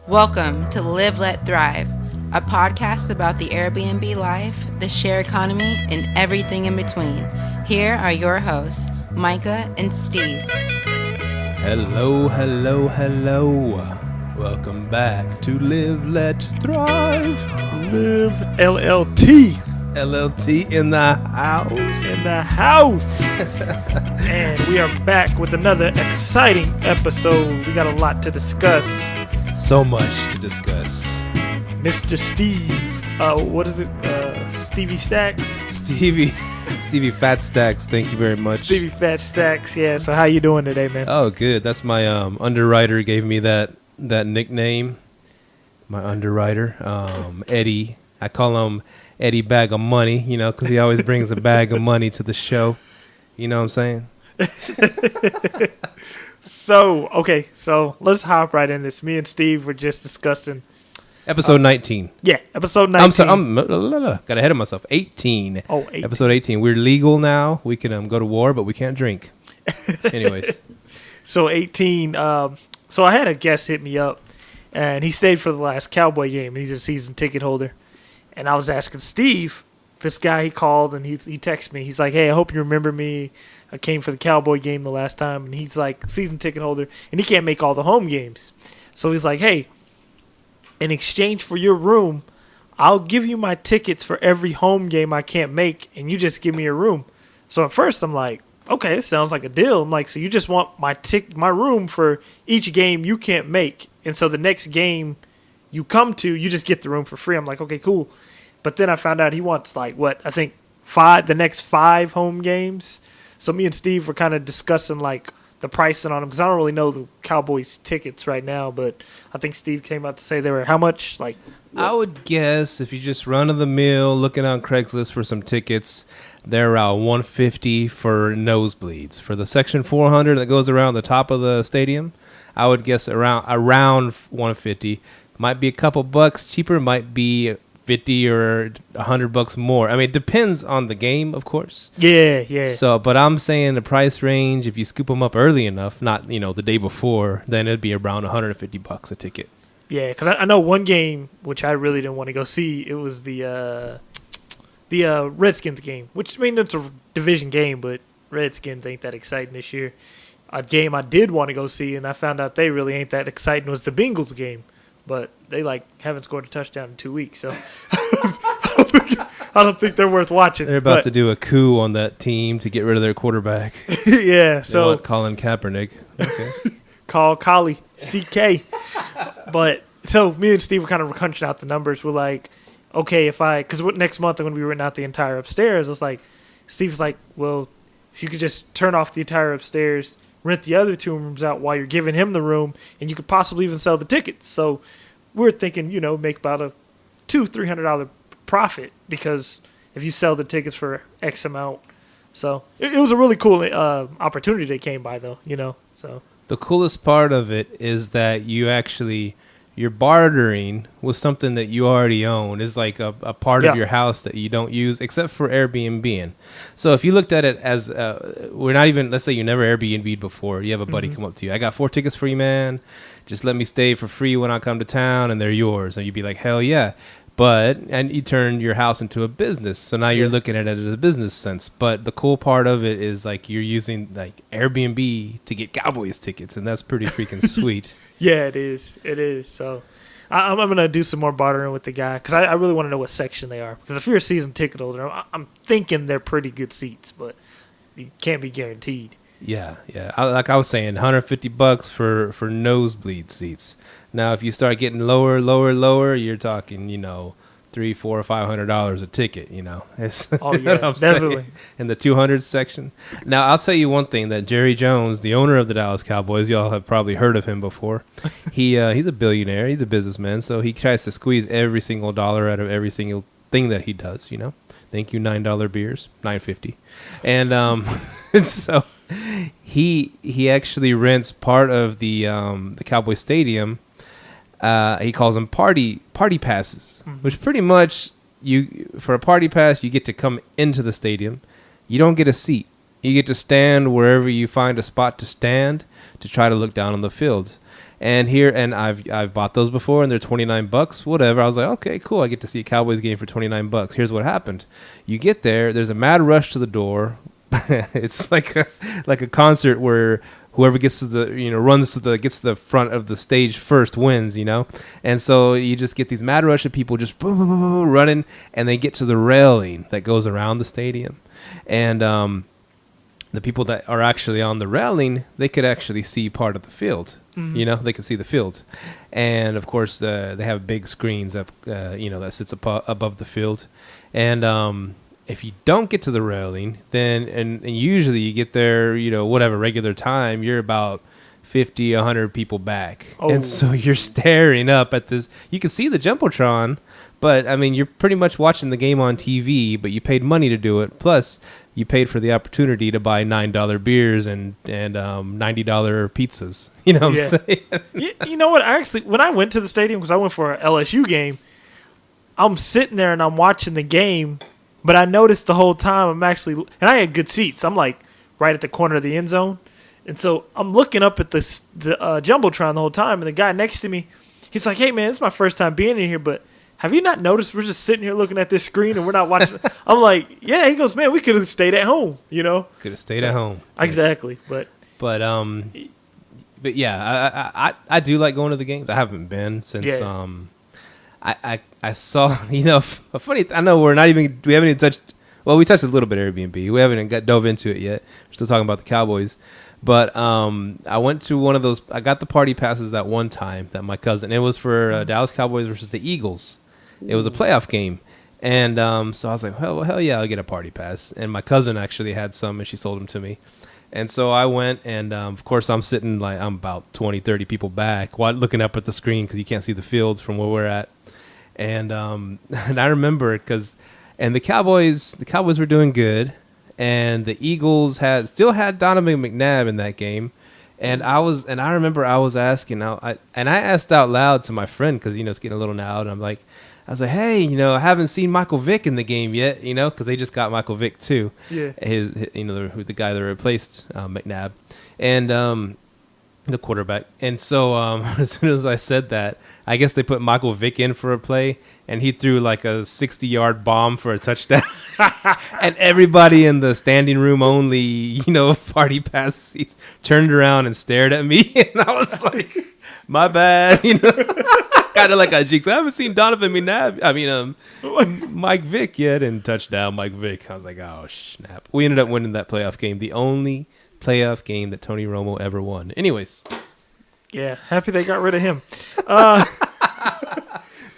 Welcome to Live, Let Thrive, a podcast about the Airbnb life, the share economy, and everything in between. Here are your hosts, Myka and Steve. Hello. Welcome back to Live, Let Thrive. Live LLT. LLT in the house. And we are back with another exciting episode. We got a lot to discuss. So much to discuss. Mr. Steve, what is it? Stevie Stacks? Stevie Fat Stacks, thank you very much. Stevie Fat Stacks, yeah. So how you doing today, man? Oh, good. That's my underwriter gave me that nickname. My underwriter, Eddie. I call him Eddie Bag of Money, because he always brings a bag of money to the show. You know what I'm saying? So let's hop right in this. Me and Steve were just discussing episode 19. Yeah, episode 19. I'm sorry, got ahead of myself. 18. Oh, 18. Episode 18. We're legal now. We can go to war, but we can't drink. Anyways. So 18. So I had a guest hit me up, and he stayed for the last Cowboy game, and he's a season ticket holder. And I was asking Steve, this guy, he called, and he texted me. He's like, hey, I hope you remember me. I came for the Cowboy game the last time. And he's like, season ticket holder, and he can't make all the home games. So he's like, hey, in exchange for your room, I'll give you my tickets for every home game I can't make, and you just give me a room. So at first I'm like, okay, it sounds like a deal. I'm like, so you just want my room for each game you can't make, and so the next game you come to, you just get the room for free. I'm like, okay, cool. But then I found out he wants the next 5 home games. So me and Steve were kind of discussing the pricing on them, because I don't really know the Cowboys tickets right now, but I think Steve came out to say they were how much? I would guess if you just run of the mill, looking on Craigslist for some tickets, they're around $150 for nosebleeds. For the section 400 that goes around the top of the stadium, I would guess around $150. Might be a couple bucks cheaper, might be $50 or $100 more. I mean, it depends on the game, of course. Yeah. So, but I'm saying the price range, if you scoop them up early enough, not the day before, then it'd be around $150 a ticket. Yeah, because I know one game which I really didn't want to go see. It was the Redskins game, which it's a division game, but Redskins ain't that exciting this year. A game I did want to go see, and I found out they really ain't that exciting, was the Bengals game. But they haven't scored a touchdown in 2 weeks, so I don't think they're worth watching. They're about to do a coup on that team to get rid of their quarterback. Yeah, so they want Colin Kaepernick. Okay. Call Collie CK. But so me and Steve were kind of crunching out the numbers. We're like, okay, because next month I'm going to be renting out the entire upstairs. I was like, Steve's like, well, if you could just turn off the entire upstairs, rent the other 2 rooms out while you're giving him the room, and you could possibly even sell the tickets. So we're thinking, make about a $200-300 profit, because if you sell the tickets for X amount. So it was a really cool opportunity that came by, though, So the coolest part of it is that you're bartering with something that you already own. Is like a part of your house that you don't use, except for Airbnb. So if you looked at it as we're not even, let's say you never Airbnb'd before, you have a buddy come up to you, I got 4 tickets for you, man, just let me stay for free when I come to town, and they're yours. And you'd be like, hell yeah. And you turn your house into a business, so now you're looking at it as a business sense. But the cool part of it is you're using Airbnb to get Cowboys tickets, and that's pretty freaking sweet. Yeah, it is. So I'm going to do some more bartering with the guy, because I really want to know what section they are. Because if you're a season ticket holder, I'm thinking they're pretty good seats, but you can't be guaranteed. Yeah. Like I was saying, $150 for nosebleed seats. Now, if you start getting lower, you're talking, $300, $400, or $500 a ticket. Oh yeah, definitely. Saying? In the 200 section. Now, I'll tell you one thing, that Jerry Jones, the owner of the Dallas Cowboys, y'all have probably heard of him before. He's a billionaire. He's a businessman, so he tries to squeeze every single dollar out of every single thing that he does. Thank you, $9 beers, $9.50, and so he actually rents part of the Cowboy Stadium. He calls them party passes, which pretty much for a party pass, you get to come into the stadium. You don't get a seat. You get to stand wherever you find a spot to stand to try to look down on the fields. And I've bought those before, and they're $29. Whatever. I was like, okay, cool. I get to see a Cowboys game for $29. Here's what happened. You get there. There's a mad rush to the door. It's like a concert where whoever gets to the gets to the front of the stage first wins, and so you just get these mad rush of people just boom, boom, boom, boom, running, and they get to the railing that goes around the stadium, and the people that are actually on the railing, they could actually see part of the field. Mm-hmm. They can see the field, and of course they have big screens up that sits above the field, and if you don't get to the railing, then and usually you get there, whatever regular time, you're about 50, 100 people back. Oh. And so you're staring up at this. You can see the Jumbotron, but I mean, you're pretty much watching the game on TV, but you paid money to do it. Plus, you paid for the opportunity to buy $9 beers and $90 pizzas. You know what I'm saying? You know what? When I went to the stadium, because I went for an LSU game, I'm sitting there and I'm watching the game. But I noticed the whole time and I had good seats. I'm like right at the corner of the end zone. And so I'm looking up at the Jumbotron the whole time. And the guy next to me, he's like, hey, man, it's my first time being in here. But have you not noticed we're just sitting here looking at this screen and we're not watching? I'm like, yeah. He goes, man, we could have stayed at home, Could have stayed at home. Exactly. Yes. But yeah, I do like going to the games. I haven't been since I saw, funny. I know we haven't even touched. Well, we touched a little bit Airbnb. We haven't dove into it yet. We're still talking about the Cowboys. But I went to one of those. I got the party passes that one time that my cousin. It was for Dallas Cowboys versus the Eagles. It was a playoff game, and so I was like, well, hell yeah, I'll get a party pass. And my cousin actually had some, and she sold them to me. And so I went, and of course I'm sitting I'm about 20, 30 people back, looking up at the screen because you can't see the field from where we're at. And and I remember the Cowboys were doing good, and the Eagles still had Donovan McNabb in that game, and I remember I was asking I asked out loud to my friend because it's getting a little loud. And I was like, hey, I haven't seen Michael Vick in the game yet, because they just got Michael Vick too. Yeah. The guy that replaced McNabb, and the quarterback. And so as soon as I said that, I guess they put Michael Vick in for a play, and he threw like a 60-yard bomb for a touchdown. And everybody in the standing room only, party pass seats turned around and stared at me. And I was like, my bad, kind of like I jinxed. I haven't seen Donovan McNabb. Mike Vick yet, and touchdown Mike Vick. I was like, oh, snap. We ended up winning that playoff game. The only playoff game that Tony Romo ever won. Anyways. Yeah, happy they got rid of him.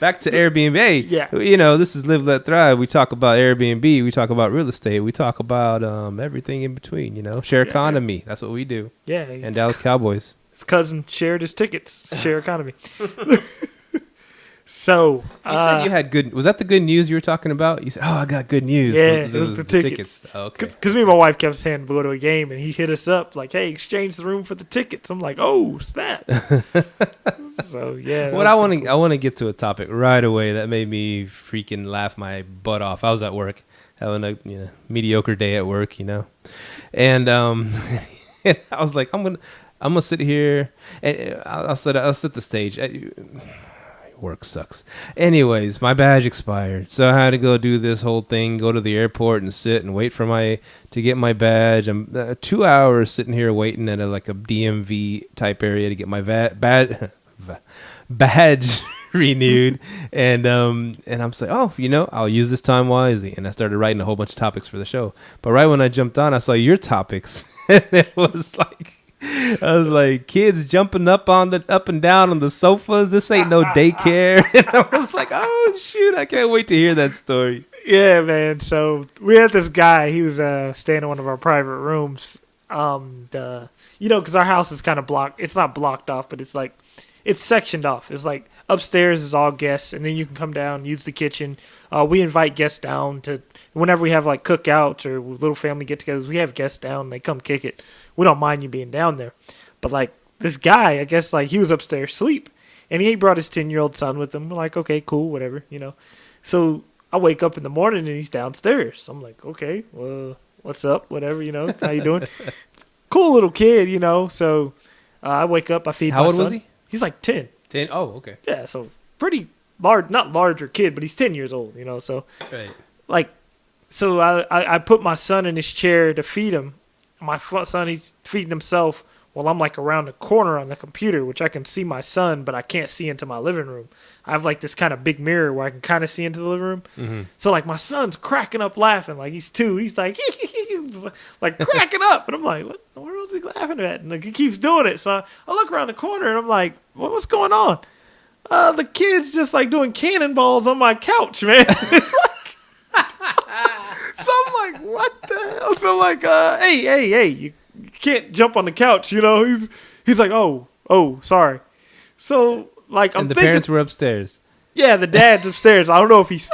Back to Airbnb. Yeah. This is Live, Let, Thrive. We talk about Airbnb. We talk about real estate. We talk about everything in between, share economy. That's what we do. Yeah. And Dallas Cowboys. His cousin shared his tickets. Share economy. So you said you had good. Was that the good news you were talking about? You said, "Oh, I got good news." Yeah, it was the tickets. Oh, okay. Because me and my wife kept saying to go to a game, and he hit us up like, "Hey, exchange the room for the tickets." I'm like, "Oh, snap!" So yeah. What I want to get to a topic right away that made me freaking laugh my butt off. I was at work having a mediocre day at work, and and I was like, I'm gonna sit here and I'll set the stage. Work sucks. Anyways, my badge expired, so I had to go do this whole thing, go to the airport and sit and wait to get my badge. I'm 2 hours sitting here waiting at a DMV type area to get my badge renewed, and I'm like, oh, I'll use this time wisely, and I started writing a whole bunch of topics for the show. But right when I jumped on, I saw your topics, and it was like. I was like, kids jumping up and down on the sofas. This ain't no daycare. And I was like, oh shoot, I can't wait to hear that story. Yeah, man. So we had this guy. He was staying in one of our private rooms. Because our house is kind of blocked. It's not blocked off, but it's sectioned off. It's like upstairs is all guests, and then you can come down, use the kitchen. We invite guests down to whenever we have cookouts or little family get-togethers. We have guests down. They come kick it. We don't mind you being down there. But this guy, I guess he was upstairs asleep, and he brought his 10-year-old son with him. We're like, okay, cool, whatever, So I wake up in the morning and he's downstairs. I'm like, okay, well, what's up, whatever, how you doing? Cool little kid, So I wake up, I feed my son. How old was he? He's like 10. 10? Oh, okay. Yeah, so pretty large, not larger kid, but he's 10 years old, you know. So, Right. like, so I put my son in his chair to feed him. My son, he's feeding himself while I'm like around the corner on the computer, which I can see my son, but I can't see into my living room. I have like this kind of big mirror where I can kind of see into the living room. Mm-hmm. So like my son's cracking up laughing, like he's 2. He's like, like cracking up. And I'm like, what in the world is he laughing at? And like, he keeps doing it. So I look around the corner and I'm like, what's going on? The kid's just like doing cannonballs on my couch, man. So I'm like, what the hell? So I'm like, hey, you can't jump on the couch, you know? He's like, oh, sorry. So like, And the parents were upstairs. Yeah, the dad's upstairs. I don't know if he's,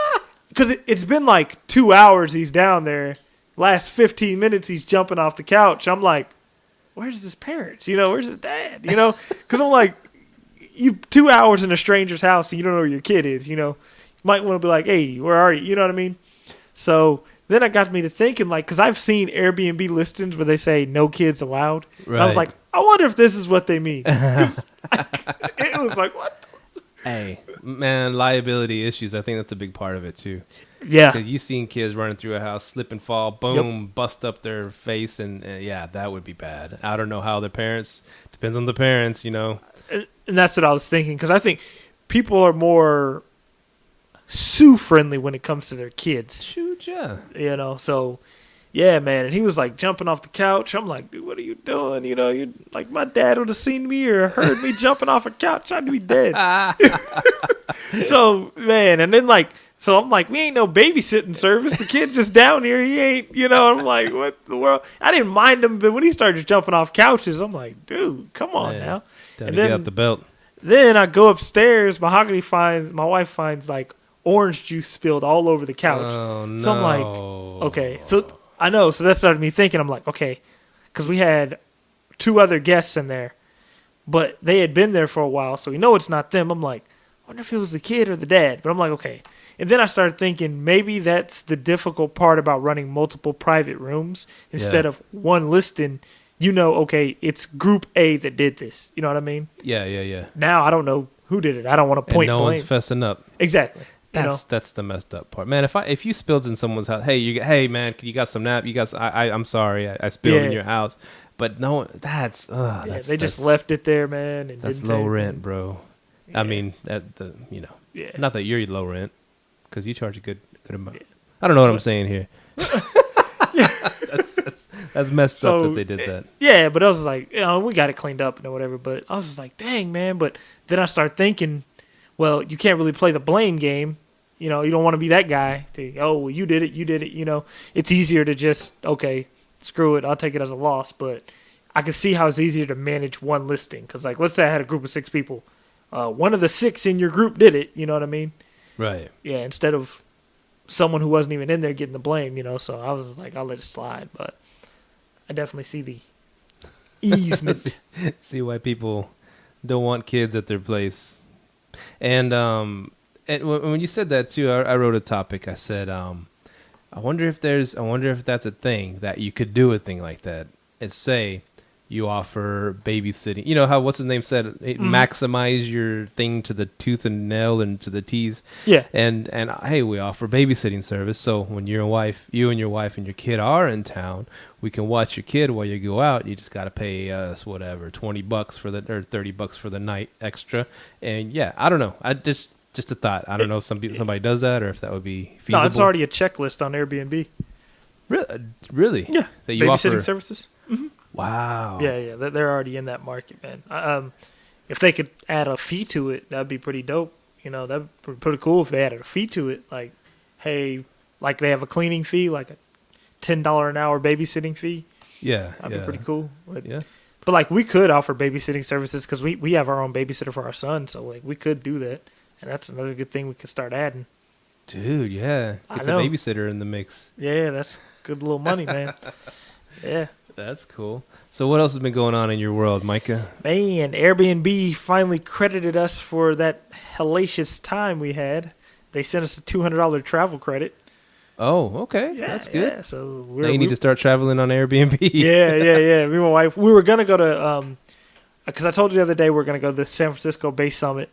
because it's been like 2 hours he's down there. Last 15 minutes he's jumping off the couch. I'm like, where's his parents? You know, where's his dad? You know, because I'm like, you 2 hours in a stranger's house and you don't know where your kid is. You know, you might want to be like, hey, where are you? You know what I mean? So then it got me to thinking, like, because I've seen Airbnb listings where they say no kids allowed. Right. And I was like, I wonder if this is what they mean. It was like, what? Hey, man, liability issues. I think that's a big part of it, too. Yeah. You've seen kids running through a house, slip and fall, boom, bust up their face. And yeah, that would be bad. I don't know how the parents, depends on the parents, you know. And that's what I was thinking, because I think people are more Sue-friendly when it comes to their kids. Shoot, yeah. You know, so, yeah, man. And he was, like, jumping off the couch. I'm like, dude, what are you doing? You know, you like, my dad would have seen me or heard me jumping off a couch. I'd be dead. So, man, and then, like, so I'm like, we ain't no babysitting service. The kid's just down here. He ain't, you know. I'm like, what the world? I didn't mind him, but when he started jumping off couches, I'm like, dude, come on now. Time to get out the belt. Then I go upstairs. My wife finds, like, orange juice spilled all over the couch. Oh, no. So I'm like, okay. So I know. So that started me thinking. I'm like, okay, because we had 2 other guests in there, but they had been there for a while, so we know it's not them. I'm like, I wonder if it was the kid or the dad. But I'm like, okay. And then I started thinking maybe that's the difficult part about running multiple private rooms instead of one listing. You know, okay, it's group A that did this. You know what I mean? Yeah. Now I don't know who did it. I don't want to point blame. No one's fessing up. Exactly. That's the messed up part, man. If you spilled in someone's house, hey man, you got some nap? I'm sorry, I spilled in your house, but no, that's they just left it there, man. And that's low rent, bro. Yeah. I mean, not that you're low rent because you charge a good amount. Yeah. I don't know what I'm saying here. That's messed up that they did that. Yeah, but I was like, you know, we got it cleaned up and whatever. But I was just like, dang, man. But then I started thinking, well, you can't really play the blame game. You know, you don't want to be that guy. Well, you did it. You know, it's easier to just, okay, screw it. I'll take it as a loss. But I can see how it's easier to manage one listing. Because, like, let's say I had a group of 6 people. One of the 6 in your group did it. You know what I mean? Right. Yeah, instead of someone who wasn't even in there getting the blame, you know. So I was like, I'll let it slide. But I definitely see the easement. see why people don't want kids at their place. And when you said that too, I wrote a topic. I said, I wonder if that's a thing that you could do a thing like that. And say you offer babysitting. You know how what's his name said, maximize your thing to the tooth and nail and to the T's. Yeah. And hey, we offer babysitting service. So when you and your wife and your kid are in town, we can watch your kid while you go out. You just got to pay us whatever, $20 or $30 for the night extra. And yeah, I don't know. I just a thought. I don't know if somebody does that or if that would be feasible. No, it's already a checklist on Airbnb. Really? Yeah. That you babysitting offer services. Mm-hmm. Wow. Yeah. They're already in that market, man. If they could add a fee to it, that'd be pretty dope. You know, that'd be pretty cool if they added a fee to it. Like, hey, like they have a cleaning fee, like a $10 an hour babysitting fee. Yeah. That'd be pretty cool. But, yeah. But like we could offer babysitting services because we have our own babysitter for our son. So like we could do that. And that's another good thing we could start adding. Dude, yeah. Get the babysitter in the mix. Yeah, that's good little money, man. Yeah. That's cool. So what else has been going on in your world, Myka? Man, Airbnb finally credited us for that hellacious time we had. They sent us a $200 travel credit. Oh, okay. Yeah, that's good. Yeah, so now you need to start traveling on Airbnb. Yeah. Me and my wife, we were going to go to because I told you the other day we're going to go to the San Francisco Base Summit,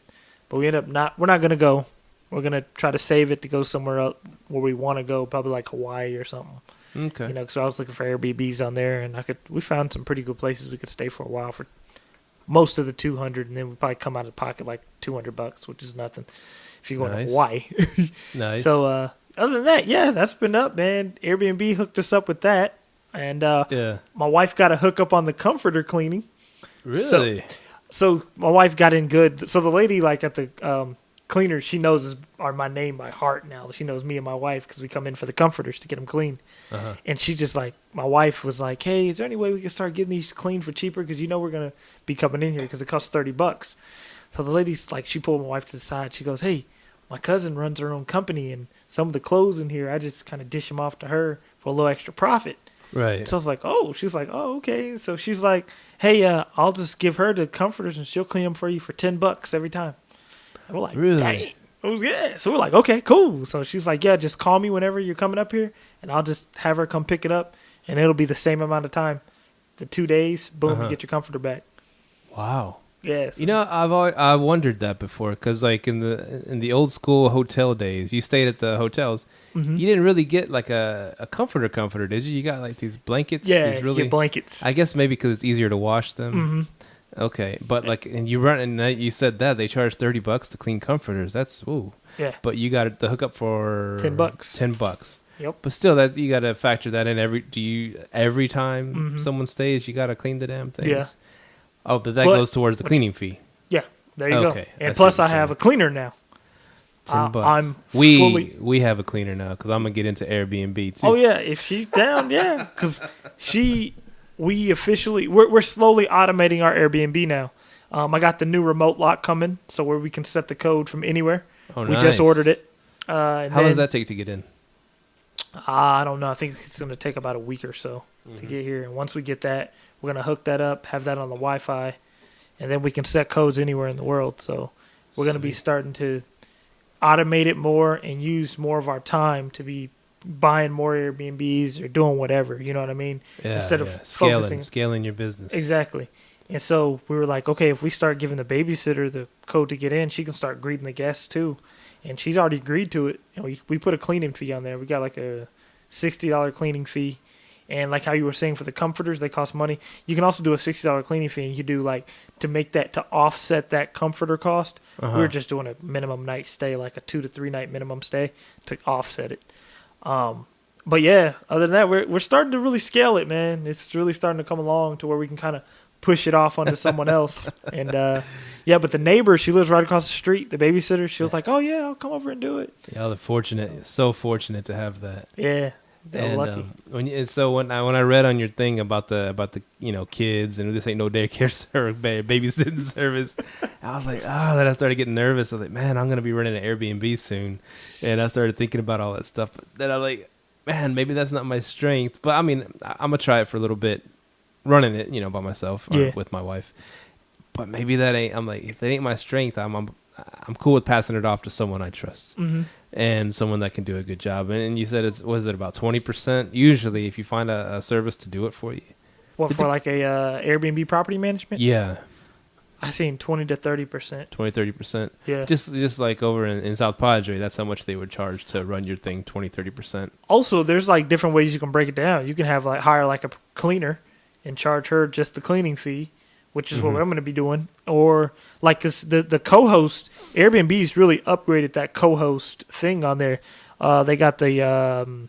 but we're not going to go. We're going to try to save it to go somewhere else where we want to go, probably like Hawaii or something. Okay. Because I was looking for Airbnbs on there, and we found some pretty good places we could stay for a while for most of the 200, and then we probably come out of pocket like $200, which is nothing if you're going to Hawaii. Nice. So other than that, yeah, that's been up, man. Airbnb hooked us up with that, and my wife got a hookup on the comforter cleaning. Really? So my wife got in good. So the lady like at the cleaner, she knows my name by heart now. She knows me and my wife because we come in for the comforters to get them clean. Uh-huh. And she just like, my wife was like, hey, is there any way we can start getting these cleaned for cheaper? Because we're going to be coming in here because it costs $30. So the lady's like, she pulled my wife to the side. She goes, hey, my cousin runs her own company, and some of the clothes in here, I just kind of dish them off to her for a little extra profit. Right. So I was like, oh, she's like, oh, okay. So she's like, hey, I'll just give her the comforters and she'll clean them for you for $10 every time. And we're like, really? Dang. It was good. So we're like, okay, cool. So she's like, yeah, just call me whenever you're coming up here, and I'll just have her come pick it up, and it'll be the same amount of time. The 2 days, boom, you get your comforter back. Wow. Yes. I've wondered that before, because like in the old school hotel days, you stayed at the hotels. Mm-hmm. You didn't really get like a comforter, did you? You got like these blankets. Yeah, these really, you get blankets. I guess maybe because it's easier to wash them. Mm-hmm. Okay, but like, and you said that they charge $30 to clean comforters. That's ooh. Yeah. But you got the hookup for $10. $10. Yep. But still, that you got to factor that in every time someone stays, you got to clean the damn things. Yeah. Oh, but that goes towards the cleaning fee. Yeah, there you go. Okay, And plus, I have a cleaner now. $10. We have a cleaner now because I'm gonna get into Airbnb too. Oh yeah, if she's down, yeah, because we're slowly automating our Airbnb now. I got the new remote lock coming, so where we can set the code from anywhere. Oh, we nice. just ordered it. How does that take to get in? I don't know. I think it's going to take about a week or so to get here. And once we get that, we're going to hook that up, have that on the Wi-Fi, and then we can set codes anywhere in the world. So we're going to be starting to automate it more and use more of our time to be buying more Airbnbs or doing whatever. You know what I mean? Yeah, instead of scaling your business. Exactly. And so we were like, okay, if we start giving the babysitter the code to get in, she can start greeting the guests too. And she's already agreed to it. And we put a cleaning fee on there. We got like a $60 cleaning fee. And like how you were saying for the comforters, they cost money. You can also do a $60 cleaning fee, and you do like to offset that comforter cost. We were just doing a minimum night stay, like a 2 to 3 night minimum stay to offset it. But yeah, other than that, we're starting to really scale it, man. It's really starting to come along to where we can kind of push it off onto someone else. And yeah, but the neighbor, she lives right across the street. The babysitter, she was like, "Oh yeah, I'll come over and do it." Yeah, they're fortunate, so fortunate to have that. Yeah, they're lucky. When I read on your thing about the kids and this ain't no daycare service, babysitting service, I was like, then I started getting nervous. I was like, man, I'm gonna be running an Airbnb soon, and I started thinking about all that stuff. But then I was like, man, maybe that's not my strength. But I mean, I'm gonna try it for a little bit, running it, by myself or with my wife. But maybe that ain't. I'm like, if that ain't my strength, I'm cool with passing it off to someone I trust and someone that can do a good job. And you said was it about 20%? Usually, if you find a service to do it for you. What, for like a Airbnb property management? Yeah. I seen 20 to 30%. 20-30%. Yeah. Just like over in South Padre, that's how much they would charge to run your thing, 20-30%. Also, there's like different ways you can break it down. You can have hire like a cleaner and charge her just the cleaning fee, which is what I'm going to be doing. Or like the co-host, Airbnb's really upgraded that co-host thing on there. They got the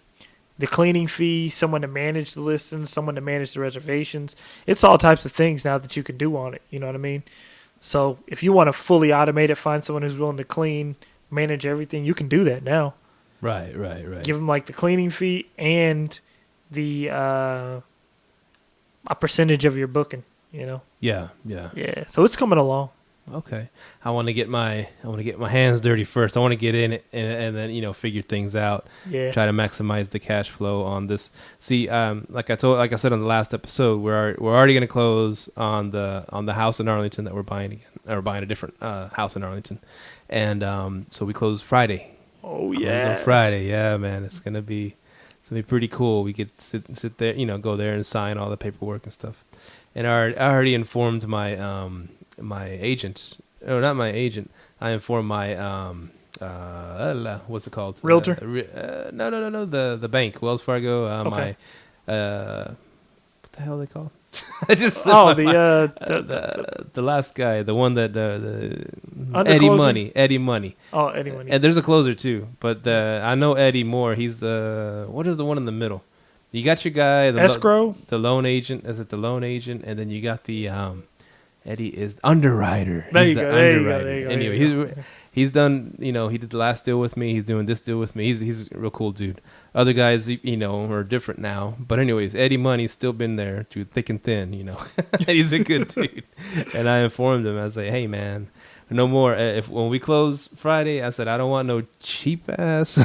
cleaning fee, someone to manage the listings, someone to manage the reservations. It's all types of things now that you can do on it. You know what I mean? So if you want to fully automate it, find someone who's willing to clean, manage everything, you can do that now. Right. Give them like the cleaning fee and the a percentage of your booking. Yeah. So it's coming along. Okay. I want to get my hands dirty first. I want to get in it and then figure things out. Yeah. Try to maximize the cash flow on this. See, like I said on the last episode, we're already going to close on the house in Arlington that we're buying again, or buying a different house in Arlington, and so we close Friday. Oh yeah. Close on Friday. Yeah, man, it's gonna be pretty cool. We get sit there, go there and sign all the paperwork and stuff. and I already informed my my agent. Oh, not my agent. I informed my what's it called? Realtor? No. The bank, Wells Fargo. Okay. My what the hell are they called? I just the last guy, the one that the Eddie Money. Oh, Eddie Money. And there's a closer too, but I know Eddie Moore. He's what is the one in the middle? You got your guy, escrow, the loan agent. Is it the loan agent? And then you got the Eddie is underwriter. There He's you the go. underwriter. There you go. Anyway, he's done. He did the last deal with me. He's doing this deal with me. He's a real cool dude. Other guys, are different now. But anyways, Eddie Money's still been there through thick and thin. He's a good dude. And I informed him. I was like, hey man, no more. When we close Friday, I said I don't want no cheap ass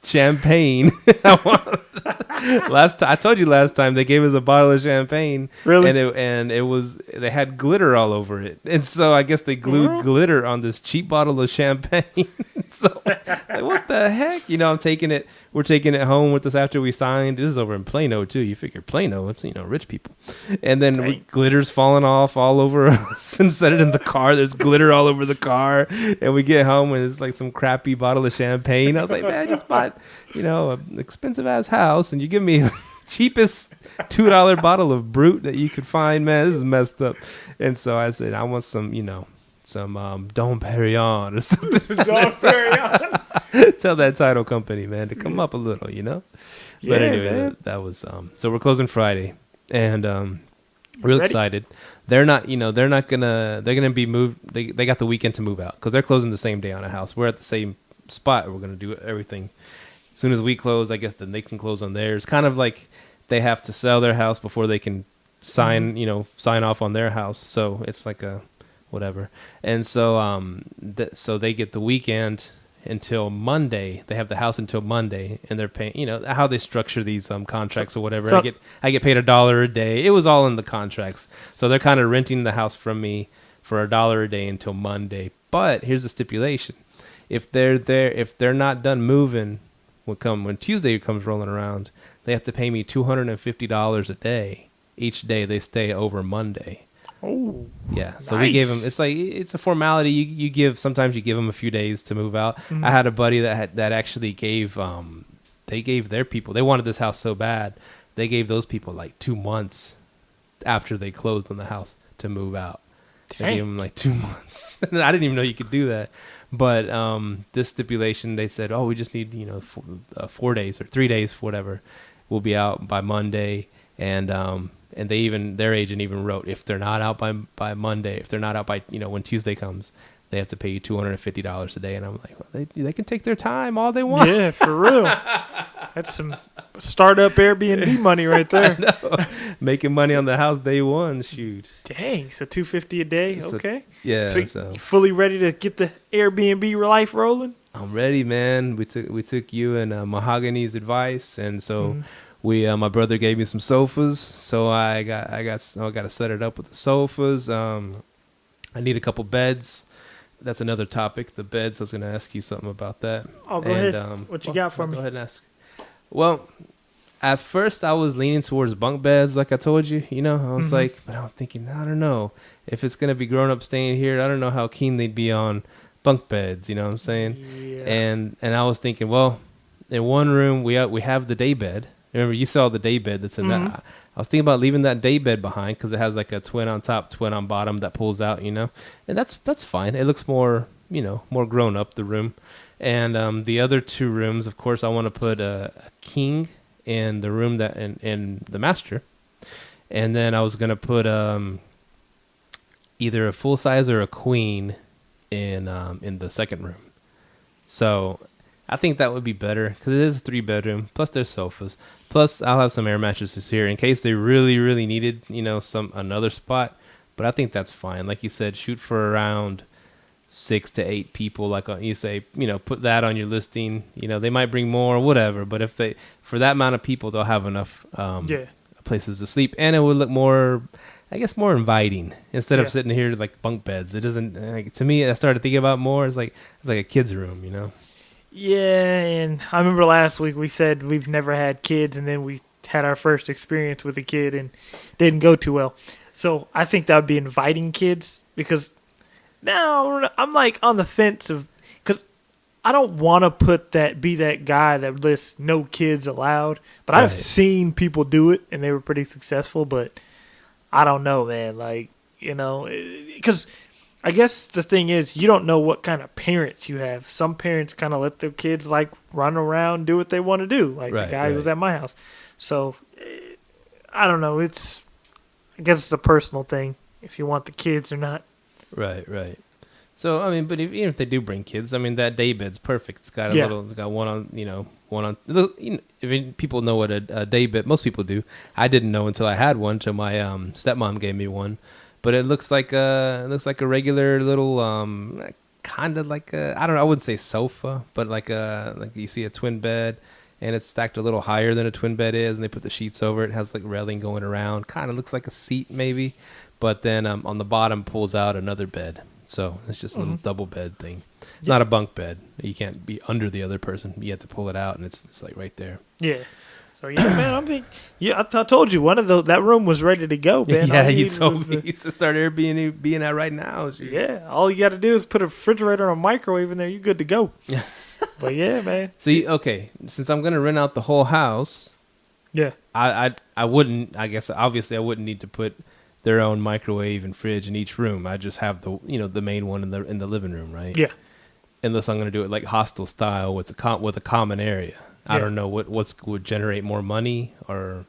champagne. I told you last time they gave us a bottle of champagne. Really? And they had glitter all over it, and so I guess they glued glitter on this cheap bottle of champagne. So like, what the heck? We're taking it home with us after we signed. This is over in Plano too. You figure Plano, it's rich people, and then glitter's falling off all over us, and set it in the car. There's glitter all over the car, and we get home and it's like some crappy bottle of champagne. I was like, man, I just bought an expensive ass house, and you give me cheapest $2 bottle of Brut that you could find. Man, this is messed up. And so I said, I want some Dom Perignon or something. Dom Perignon. Tell that title company, man, to come up a little, Yeah, but anyway, man. that was so we're closing Friday, and real excited. They're gonna be moved. They got the weekend to move out because they're closing the same day on a house. We're at the same spot. We're gonna do everything as soon as we close. I guess then they can close on theirs. Kind of like they have to sell their house before they can sign off on their house. So it's like a whatever. And so so they get the weekend until Monday. They have the house until Monday, and they're paying. How they structure these contracts or whatever. So, I get paid $1 a day. It was all in the contracts. So they're kind of renting the house from me for $1 a day until Monday. But here's the stipulation: if they're not done moving, when Tuesday comes rolling around, they have to pay me $250 a day each day they stay over Monday. Oh, yeah. So nice. we gave them. It's a formality. You give. Sometimes you give them a few days to move out. Mm-hmm. I had a buddy that actually gave. They gave their people. They wanted this house so bad. They gave those people like 2 months after they closed on the house to move out. They gave them like 2 months. I didn't even know you could do that. But this stipulation, they said, we just need 4 days or 3 days, whatever. We'll be out by Monday, and their agent even wrote, if they're not out by Monday, if they're not out by when Tuesday comes, they have to pay you $250 a day. And I'm like, well, they can take their time all they want. Yeah, for real. That's some startup Airbnb money right there. I know. Making money on the house day one. Shoot. Dang, so $250 a day. Okay. So you fully ready to get the Airbnb life rolling? I'm ready, man. We took you and Mahogany's advice, and so. My brother gave me some sofas, so I got to set it up with the sofas. I need a couple beds. That's another topic. The beds. I was going to ask you something about that. Oh, go ahead. What you got for me? Go ahead and ask. Well, at first I was leaning towards bunk beds, like I told you. I was like, but I'm thinking, I don't know if it's going to be grown up staying here. I don't know how keen they'd be on bunk beds. You know what I'm saying? Yeah. And I was thinking, well, in one room we have the day bed. Remember, you saw the day bed that's in that. I was thinking about leaving that day bed behind because it has like a twin on top, twin on bottom that pulls out, and that's fine. It looks more, more grown up, the room. And the other 2 rooms, of course, I want to put a king in the room that in the master, and then I was gonna put either a full size or a queen in the second room. So I think that would be better because it is a 3-bedroom. Plus, there's sofas. Plus, I'll have some air mattresses here in case they really, really needed, another spot. But I think that's fine. Like you said, shoot for around 6 to 8 people. Like you say, put that on your listing. They might bring more, whatever. But for that amount of people, they'll have enough places to sleep, and it would look more, I guess, more inviting instead of sitting here like bunk beds. It doesn't. To me, I started thinking about more. It's like a kid's room, Yeah, and I remember last week we said we've never had kids, and then we had our first experience with a kid and didn't go too well. So I think that would be inviting kids, because now I'm like on the fence of, because I don't want to be that guy that lists no kids allowed. But I've seen people do it and they were pretty successful. But I don't know, man. Like, because I guess the thing is, you don't know what kind of parents you have. Some parents kind of let their kids like run around, do what they want to do, like the guy who was at my house. So I don't know. I guess it's a personal thing if you want the kids or not. Right. So I mean, but even if they do bring kids, I mean that day bed's perfect. It's got it's got one on. If people know what a day bed, most people do. I didn't know until I had one. So my stepmom gave me one. But it looks like a regular little kind of like I wouldn't say sofa, but like you see a twin bed, and it's stacked a little higher than a twin bed is, and they put the sheets over it. It has like railing going around, kind of looks like a seat maybe, but then on the bottom pulls out another bed, so it's just a little double bed thing. It's not a bunk bed. You can't be under the other person. You have to pull it out, and it's like right there. Yeah. So man, I told you that room was ready to go, man. Yeah, you told me to start Airbnb being at right now. Shoot. Yeah, all you got to do is put a refrigerator and a microwave in there. You're good to go. Yeah. But yeah, man. So since I'm gonna rent out the whole house, I wouldn't. I guess obviously I wouldn't need to put their own microwave and fridge in each room. I just have the main one in the living room, right? Yeah. Unless I'm gonna do it like hostel style with a common area. I don't know what would generate more money, or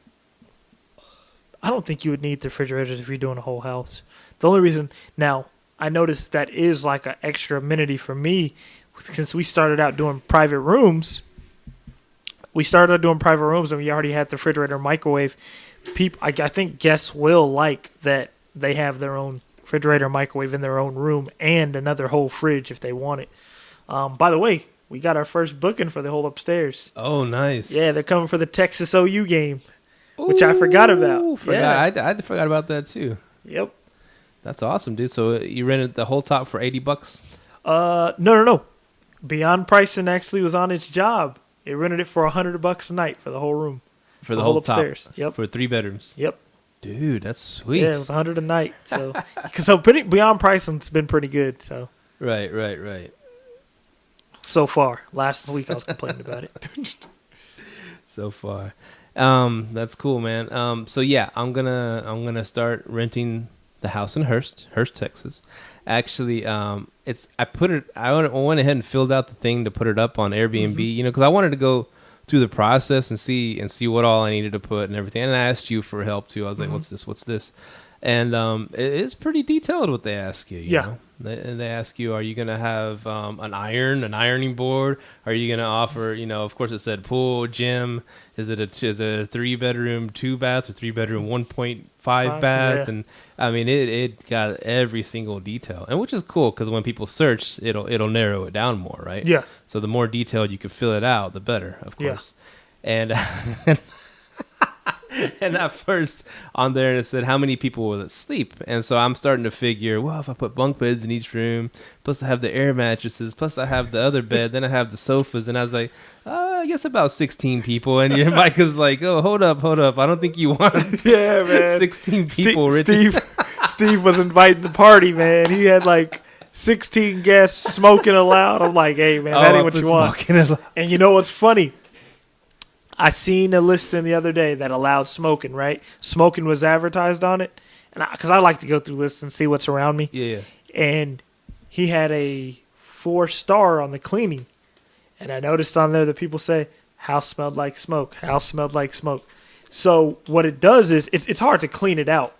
I don't think you would need the refrigerators if you're doing a whole house. The only reason now I noticed that is like an extra amenity for me, since we started out doing private rooms. And we already had the refrigerator and microwave. I think guests will like that they have their own refrigerator and microwave in their own room and another whole fridge if they want it. By the way, we got our first booking for the whole upstairs. Oh, nice. Yeah, they're coming for the Texas OU game, which I forgot about. Yeah, I forgot about that too. Yep. That's awesome, dude. So you rented the whole top for $80? No. Beyond Pricing actually was on its job. It rented it for $100 a night for the whole room. For the whole upstairs. Top. Yep. For 3 bedrooms. Yep. Dude, that's sweet. Yeah, it was $100 a night. So Beyond Pricing's been pretty good. So. Right. So far. Last week I was complaining about it. So far. That's cool, man. So yeah, I'm gonna start renting the house in Hurst, Texas. Actually, I went ahead and filled out the thing to put it up on Airbnb, because I wanted to go through the process and see what all I needed to put and everything. And I asked you for help too. I was like, what's this? And it's pretty detailed what they ask you. You know? They ask you, are you going to have an ironing board? Are you going to offer, of course it said pool, gym. Is it a 3-bedroom, 2-bath, or 3-bedroom, 1.5 bath? Yeah. And I mean, it got every single detail, and which is cool because when people search, it'll narrow it down more, right? Yeah. So the more detailed you can fill it out, the better, of course. Yeah. And and at first on there, it said how many people will it sleep, and so I'm starting to figure, well, if I put bunk beds in each room, plus I have the air mattresses, plus I have the other bed, then I have the sofas, and I was like, I guess about 16 people, and your Myka's like, oh, hold up, I don't think you want 16 people. Steve was inviting the party, man. He had like 16 guests, smoking allowed. I'm like, hey man, that ain't what you want. And you know what's funny? I seen a listing the other day that allowed smoking, right? Smoking was advertised on it. And because I like to go through lists and see what's around me. Yeah. And he had a 4-star on the cleaning. And I noticed on there that people say, house smelled like smoke. House smelled like smoke. So what it does is, it's hard to clean it out.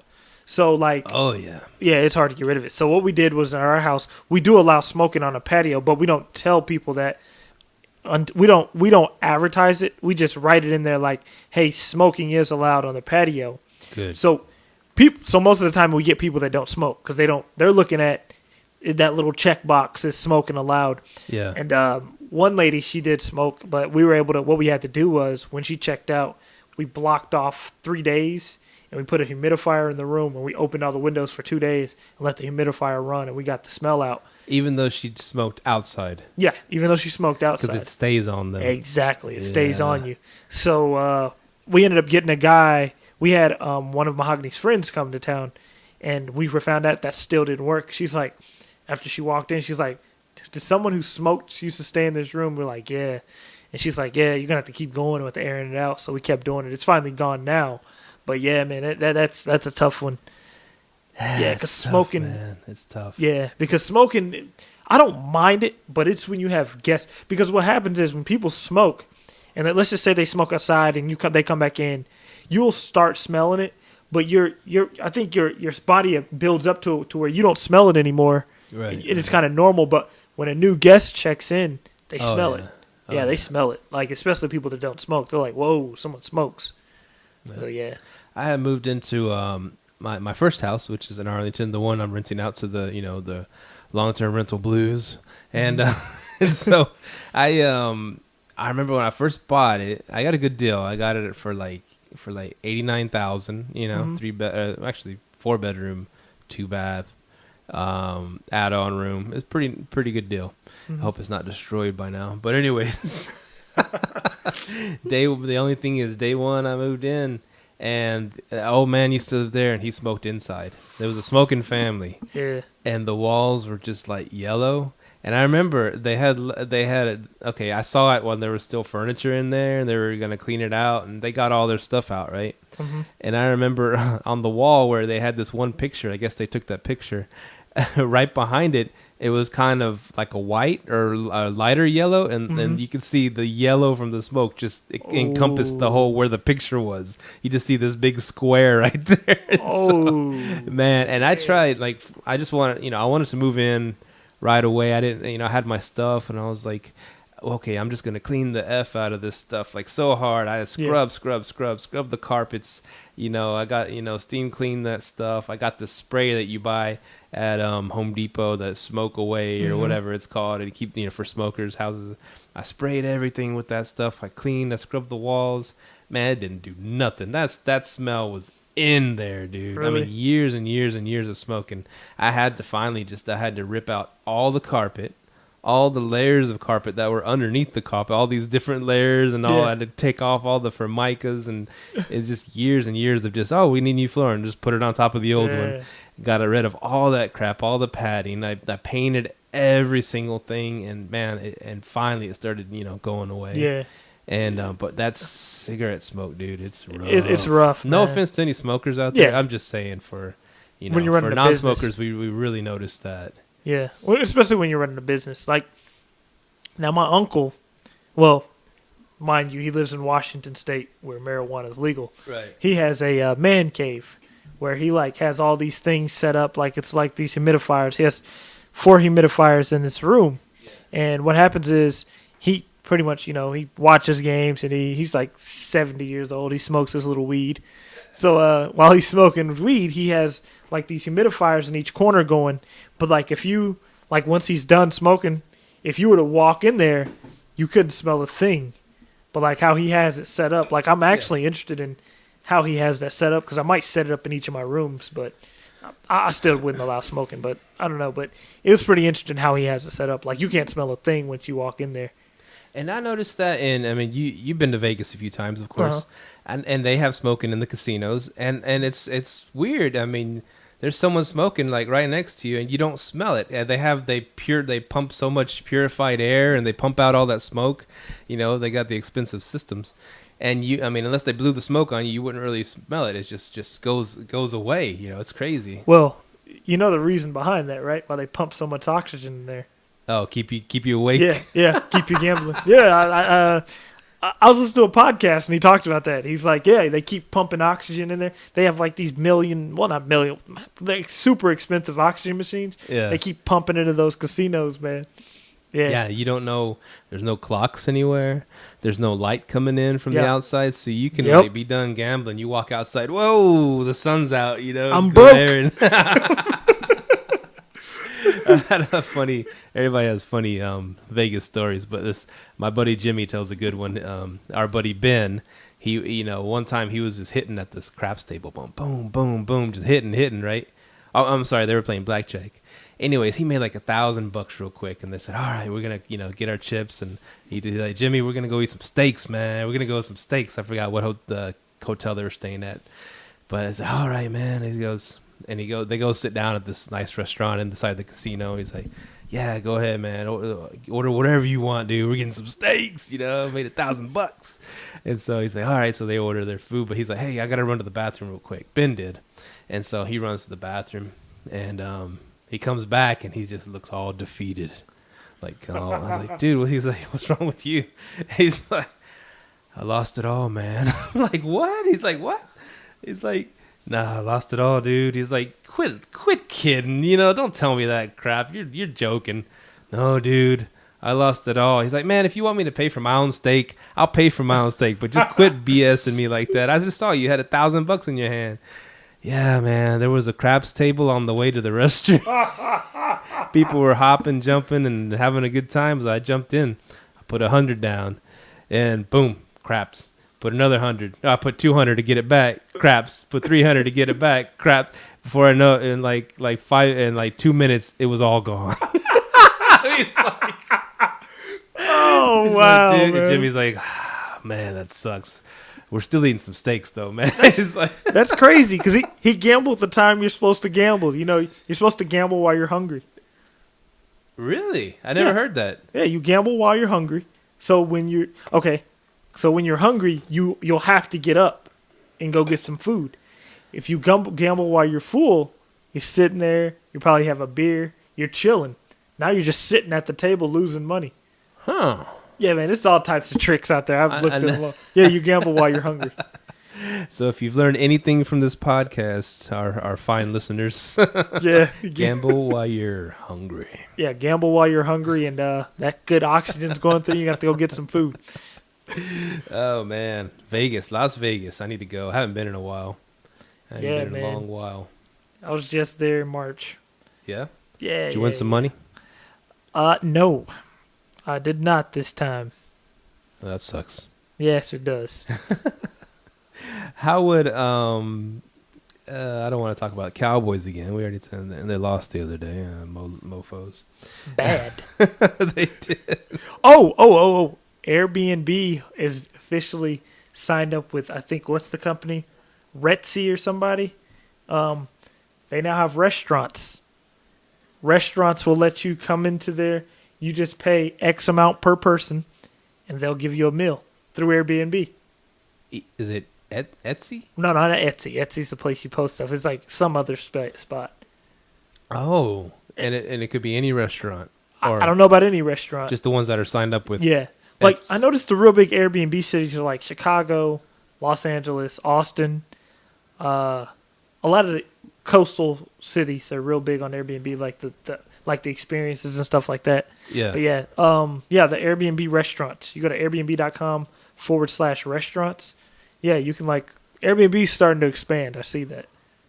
So like, oh yeah. Yeah, it's hard to get rid of it. So what we did was in our house, we do allow smoking on a patio, but we don't tell people that. We don't advertise it. We just write it in there like, hey, smoking is allowed on the patio. Good. So most of the time we get people that don't smoke because they're looking at that little checkbox is smoking allowed. Yeah. And one lady, she did smoke, but we were able to. What we had to do was when she checked out, we blocked off 3 days and we put a humidifier in the room and we opened all the windows for 2 days and let the humidifier run and we got the smell out. Even though she smoked outside. Yeah, even though she smoked outside. Because it stays on them. Exactly, it stays on you. So we ended up getting a guy. We had one of Mahogany's friends come to town, and we found out that still didn't work. She's like, after she walked in, she's like, did someone who smoked used to stay in this room? We're like, yeah. And she's like, yeah, you're going to have to keep going with airing it out. So we kept doing it. It's finally gone now. But yeah, man, that's a tough one. Yeah, because smoking, man. It's tough. Yeah, because smoking, I don't mind it, but it's when you have guests. Because what happens is when people smoke, and then let's just say they smoke outside and they come back in, you'll start smelling it, but I think your body builds up to where you don't smell it anymore. Right. And it's kind of normal, but when a new guest checks in, they smell it. Oh, yeah, they smell it. Like, especially people that don't smoke. They're like, whoa, someone smokes. So, yeah. I had moved into my first house, which is in Arlington, the one I'm renting out to the long-term rental blues. And, and so I remember when I first bought it, I got a good deal. I got it for like $89,000, actually 4-bedroom, 2-bath, add-on room. It's pretty good deal. I hope it's not destroyed by now. But anyways, the only thing is day one I moved in, and the old man used to live there, and he smoked inside. There was a smoking family. Yeah. And the walls were just like yellow. And I remember they had I saw it when there was still furniture in there, and they were going to clean it out, and they got all their stuff out, right? Mm-hmm. And I remember on the wall where they had this one picture, I guess they took that picture, right behind it, it was kind of like a white or a lighter yellow, and you could see the yellow from the smoke just encompassed the whole where the picture was. You just see this big square right there. So, man, and I tried, like, I just wanted, I wanted to move in right away. I didn't, I had my stuff, and I was like, okay, I'm just going to clean the F out of this stuff, like, so hard. I scrub the carpets. I got, steam clean that stuff. I got the spray that you buy at Home Depot, that smoke away or whatever it's called, and keep, for smokers' houses. I sprayed everything with that stuff. I cleaned, I scrubbed the walls. Man, it didn't do nothing. That smell was in there, dude. Really? I mean, years and years and years of smoking. I had to rip out all the carpet, all the layers of carpet that were underneath the carpet, all these different layers and all. I had to take off all the Formicas, and it's just years and years of just, we need new flooring, just put it on top of the old one. Got rid of all that crap, all the padding. I painted every single thing, and man, and finally it started, going away. Yeah. And but that's cigarette smoke, dude. It's rough. It's rough. No man. offense to any smokers out there. Yeah. I'm just saying for when you're running for non-smokers, we really noticed that. Yeah, well, especially when you're running a business. Like, now my uncle, well, mind you, he lives in Washington State where marijuana is legal. Right. He has a man cave where he has all these things set up, like it's like these humidifiers. He has 4 humidifiers in this room, and what happens is he pretty much, he watches games, and he's like 70 years old. He smokes his little weed. So while he's smoking weed, he has like these humidifiers in each corner going. But if you once he's done smoking, if you were to walk in there, you couldn't smell a thing. But how he has it set up, I'm actually interested in how he has that set up, because I might set it up in each of my rooms, but I still wouldn't allow smoking. But I don't know. But it was pretty interesting how he has it set up. You can't smell a thing once you walk in there. And I noticed that you've been to Vegas a few times, of course, and they have smoking in the casinos, and it's weird. I mean, there's someone smoking right next to you, and you don't smell it. They pump so much purified air, and they pump out all that smoke. They got the expensive systems, and unless they blew the smoke on you, you wouldn't really smell it. It just goes away. It's crazy. Well, the reason behind that, right? Why they pump so much oxygen in there. Oh, keep you awake. Yeah, keep you gambling. Yeah, I was listening to a podcast, and he talked about that. He's like, they keep pumping oxygen in there. They have these they're super expensive oxygen machines. Yeah, they keep pumping into those casinos, man. Yeah, you don't know. There's no clocks anywhere. There's no light coming in from the outside, so you can be done gambling. You walk outside. Whoa, the sun's out. I'm broke. Everybody has funny Vegas stories, but my buddy Jimmy tells a good one. Our buddy Ben, he one time he was just hitting at this craps table, boom, boom, boom, boom, just hitting, right? Oh, I'm sorry, they were playing blackjack. Anyways, he made $1,000 real quick, and they said, all right, we're gonna get our chips, and he's like, Jimmy, we're gonna go eat some steaks, man. We're gonna go with some steaks. I forgot what the hotel they were staying at. But it's like, all right, man. He goes, they go sit down at this nice restaurant inside the casino. He's like, yeah, go ahead, man. Order whatever you want, dude. We're getting some steaks, made $1,000. And so he's like, all right. So they order their food, but he's like, hey, I got to run to the bathroom real quick. Ben did. And so he runs to the bathroom, and he comes back, and he just looks all defeated. Like, I was like, dude, he's like, what's wrong with you? He's like, I lost it all, man. I'm like, what? He's like, what? He's like, nah, I lost it all, dude. He's like, quit kidding. Don't tell me that crap. You're joking. No, dude, I lost it all. He's like, man, if you want me to pay for my own steak, I'll pay for my own steak, but just quit BSing me like that. I just saw you had $1,000 in your hand. Yeah, man, there was a craps table on the way to the restaurant. People were hopping, jumping, and having a good time. So I jumped in. I put 100 down, and boom, craps. Put another 100. I put 200 to get it back. Craps. Put 300 to get it back. Craps. Before I know, in like 2 minutes, it was all gone. He's like, oh wow, like, dude. man. And Jimmy's like, man, that sucks. We're still eating some steaks though, man. He's like, that's crazy because he gambled the time you're supposed to gamble. You're supposed to gamble while you're hungry. Really? I never heard that. Yeah, you gamble while you're hungry. So when you're hungry, you'll have to get up and go get some food. If you gamble while you're full, you're sitting there, you probably have a beer, you're chilling. Now you're just sitting at the table losing money. Huh. Yeah, man, it's all types of tricks out there. I've looked at them all. Yeah, you gamble while you're hungry. So if you've learned anything from this podcast, our fine listeners, yeah, gamble while you're hungry. Yeah, gamble while you're hungry, and that good oxygen's going through. You got to go get some food. Oh man, Las Vegas. I need to go. I haven't been in a while. I haven't been in a long while. I was just there in March. Yeah. Yeah. Did you win some money? No, I did not this time. Oh, that sucks. Yes, it does. How would I don't want to talk about Cowboys again. We already said that, and they lost the other day. Mofos. Bad. They did. Oh. Airbnb is officially signed up with, I think, what's the company? Retsy or somebody. They now have restaurants. Restaurants will let you come into there. You just pay X amount per person, and they'll give you a meal through Airbnb. Is it Etsy? No, not Etsy. Etsy's the place you post stuff. It's like some other spot. Oh, and it could be any restaurant. Or I don't know about any restaurant. Just the ones that are signed up with. Yeah. Like, I noticed the real big Airbnb cities are like Chicago, Los Angeles, Austin. A lot of the coastal cities are real big on Airbnb, like the experiences and stuff like that. Yeah. But yeah, the Airbnb restaurants. You go to airbnb.com/restaurants. Yeah, you can Airbnb's starting to expand. I see that.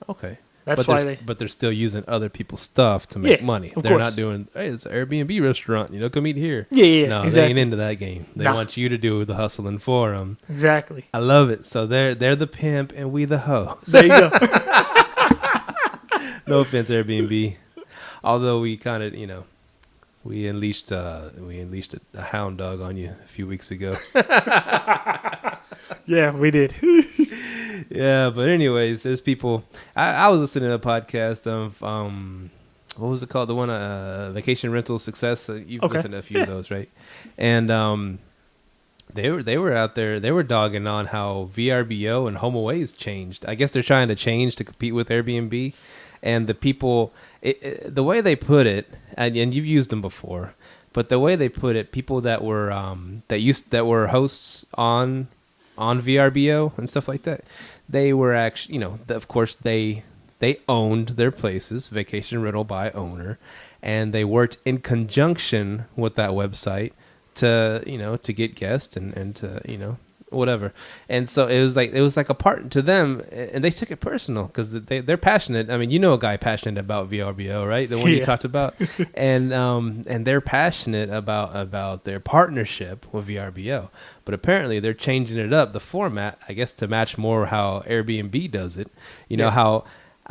Okay. That's but they're still using other people's stuff to make money. They're course. not doing, hey, it's an Airbnb restaurant, come eat here. Yeah, no, exactly. They ain't into that game. They want you to do the hustling for them. Exactly. I love it. So they're the pimp and we the hoe. There you go. No offense, Airbnb. Although we kind of, we unleashed a hound dog on you a few weeks ago. Yeah, we did. Yeah, but anyways, there's people. I was listening to a podcast of what was it called? The one Vacation Rental Success. You've listened to a few of those, right? And they were out there. They were dogging on how VRBO and HomeAway has changed. I guess they're trying to change to compete with Airbnb. And the people, the way they put it, and you've used them before, but the way they put it, people that were that were hosts on VRBO and stuff like that, they were actually, of course they owned their places, vacation rental by owner, and they worked in conjunction with that website to get guests and to whatever. And so it was like a part to them, and they took it personal because they're passionate. I mean, a guy passionate about VRBO, right? The one you talked about, and they're passionate about their partnership with VRBO. But apparently they're changing it up, the format, I guess, to match more how Airbnb does it.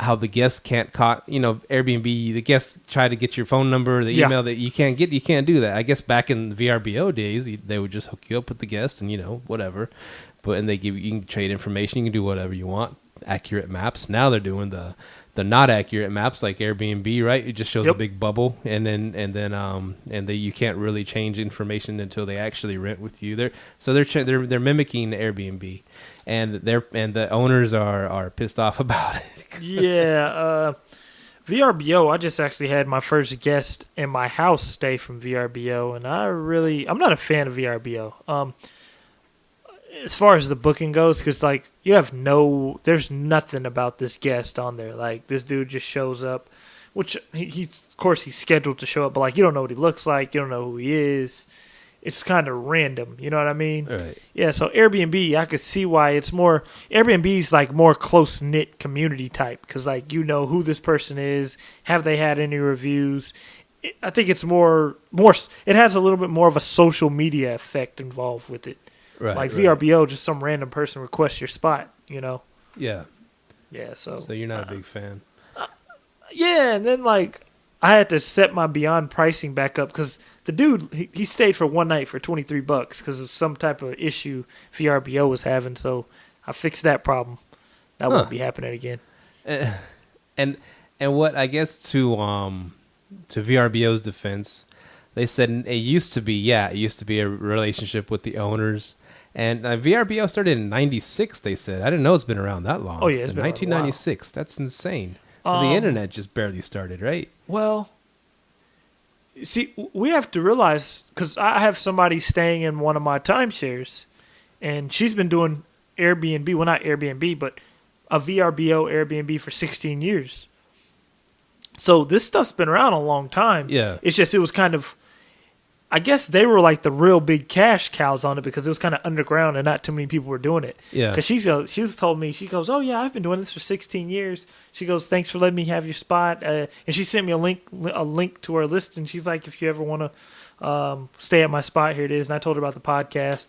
How the guests can't Airbnb, the guests try to get your phone number, the email that you can't do that. I guess back in VRBO days, they would just hook you up with the guest and whatever. and you can trade information. You can do whatever you want. Accurate maps. Now they're doing the not accurate maps like Airbnb, right? It just shows a big bubble, and you can't really change information until they actually rent with you. They're mimicking Airbnb, and the owners are pissed off about it. Yeah, VRBO. I just actually had my first guest in my house stay from VRBO, and I'm not a fan of VRBO. As far as the booking goes, because like there's nothing about this guest on there. Like this dude just shows up, which of course he's scheduled to show up, but like you don't know what he looks like, you don't know who he is. It's kind of random, you know what I mean? Right. Yeah. So Airbnb, I could see why it's more. Airbnb's like more close knit community type, because like you know who this person is. Have they had any reviews? I think it's more. It has a little bit more of a social media effect involved with it. Right, like right. VRBO, just some random person requests your spot, you know? Yeah. Yeah, so you're not a big fan. Yeah, and then like I had to set my Beyond pricing back up because the dude, he stayed for one night for $23 because of some type of issue VRBO was having, so I fixed that problem. That won't be happening again. And what I guess to VRBO's defense, they said it used to be a relationship with the owners. And VRBO started in 96, they said. I didn't know it's been around that long. Oh, yeah, it's been 1996. That's insane. The internet just barely started, right? Well, see, we have to realize, because I have somebody staying in one of my timeshares, and she's been doing Airbnb, well, not Airbnb, but a VRBO Airbnb for 16 years. So this stuff's been around a long time. Yeah. It's just, it was kind of, I guess they were like the real big cash cows on it because it was kind of underground and not too many people were doing it. Yeah. Because she's told me, she goes, oh yeah, I've been doing this for 16 years. She goes, thanks for letting me have your spot. And she sent me a link to our list, and she's like, if you ever want to stay at my spot, here it is. And I told her about the podcast.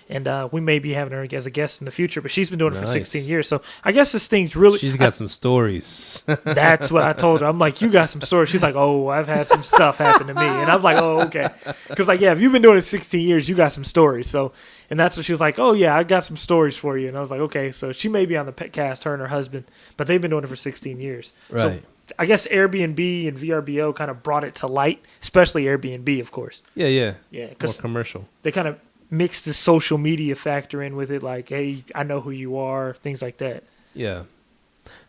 And we may be having her as a guest in the future, but she's been doing it for 16 years. So I guess this thing's really... She's got some stories. That's what I told her. I'm like, you got some stories. She's like, oh, I've had some stuff happen to me. And I'm like, oh, okay. Because, like, yeah, if you've been doing it 16 years, you got some stories. So, and that's what she was like, oh, yeah, I got some stories for you. And I was like, okay. So she may be on the cast, her and her husband, but they've been doing it for 16 years. Right. So I guess Airbnb and VRBO kind of brought it to light, especially Airbnb, of course. Yeah. Yeah. More commercial. They kind of mix the social media factor in with it, like, hey, I know who you are, things like that. Yeah.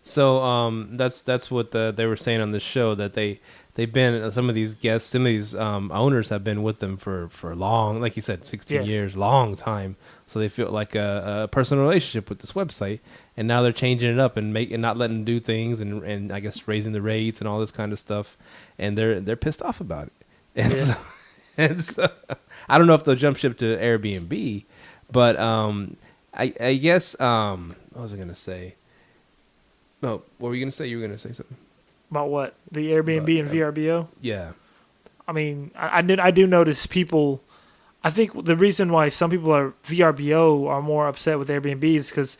So that's what they were saying on the show, that they've been, some of these guests, some of these owners have been with them for long, like you said, 16 years, long time. So they feel like a personal relationship with this website, and now they're changing it up and not letting them do things, and I guess raising the rates and all this kind of stuff, and they're pissed off about it. And And so I don't know if they'll jump ship to Airbnb, but I guess what was I going to say? No, what were you going to say? You were going to say something about what, the Airbnb and VRBO? Yeah, I mean, I do notice people. I think the reason why some people are VRBO are more upset with Airbnb is because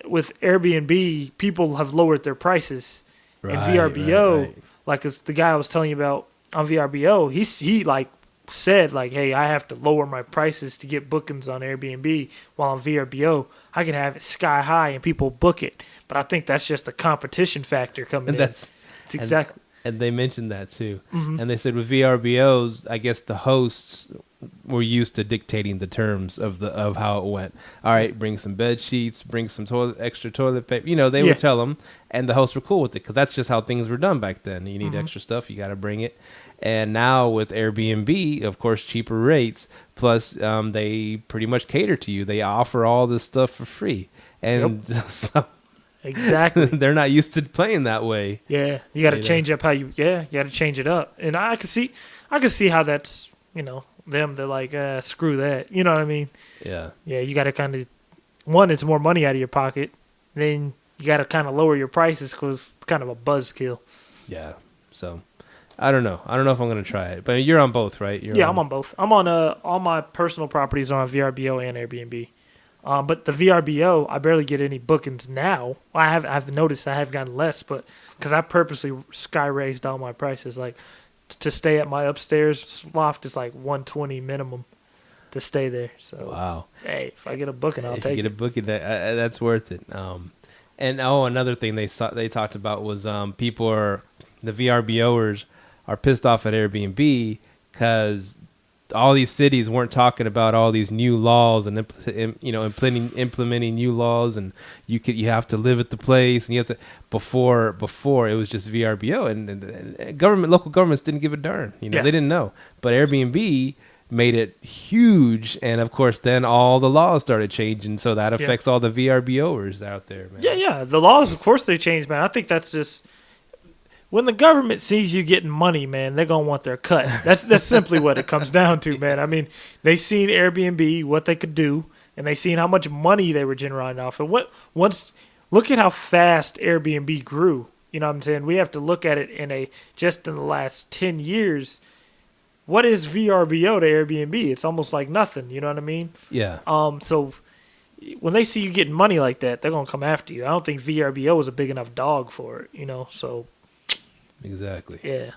with Airbnb people have lowered their prices, and VRBO, right. like the guy I was telling you about on VRBO, he like said like, hey, I have to lower my prices to get bookings on Airbnb, while on VRBO I can have it sky high and people book it. But I think that's just a competition factor coming in. It's exactly. And they mentioned that too. Mm-hmm. And they said with VRBOs, I guess the hosts were used to dictating the terms of how it went. All right, bring some bed sheets, bring some extra toilet paper. You know, they would tell them, and the hosts were cool with it because that's just how things were done back then. You need extra stuff, you got to bring it. And now with Airbnb, of course, cheaper rates. Plus, they pretty much cater to you. They offer all this stuff for free, and so. Exactly. They're not used to playing that way. Yeah, you got to change up how you got to change it up. And I can see how that's, them, they're like, screw that. You know what I mean? Yeah. Yeah, you got to kind of, one, it's more money out of your pocket. Then you got to kind of lower your prices because it's kind of a buzzkill. Yeah. So, I don't know. I don't know if I'm going to try it. But you're on both, right? I'm on both. I'm on all my personal properties are on VRBO and Airbnb. But the VRBO, I barely get any bookings now. I've noticed I have gotten less, but because I purposely sky raised all my prices, like to stay at my upstairs loft is like $120 minimum. to stay there. So wow. hey, if I get a booking, I'll take it. Get a booking, that's worth it. And another thing they talked about was the VRBOers are pissed off at Airbnb because all these cities weren't talking about all these new laws and implementing new laws, and you have to live at the place, and you have to before it was just VRBO, and local governments didn't give a darn. They didn't know, but Airbnb made it huge, and of course then all the laws started changing, so that affects all the VRBOers out there, man. Yeah, the laws, of course, they changed, man. I think that's just when the government sees you getting money, man, they're gonna want their cut. That's simply what it comes down to, man. I mean, they seen Airbnb, what they could do, and they seen how much money they were generating off. And look at how fast Airbnb grew. You know what I'm saying? We have to look at it just in the last 10 years. What is VRBO to Airbnb? It's almost like nothing. You know what I mean? Yeah. So when they see you getting money like that, they're gonna come after you. I don't think VRBO is a big enough dog for it. So. Exactly. Yeah.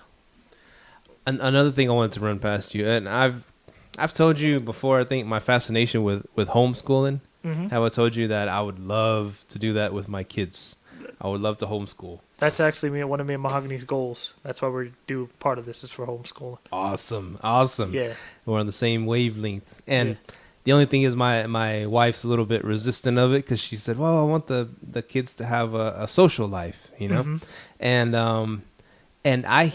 Another thing I wanted to run past you, and I've told you before, I think my fascination with homeschooling. Mm-hmm. How I told you that I would love to do that with my kids. I would love to homeschool. That's actually one of me and Mahogany's goals. That's why we do part of this is for homeschooling. Awesome. Yeah. We're on the same wavelength. And the only thing is my wife's a little bit resistant of it because she said, well, I want the kids to have a social life, Mm-hmm. And I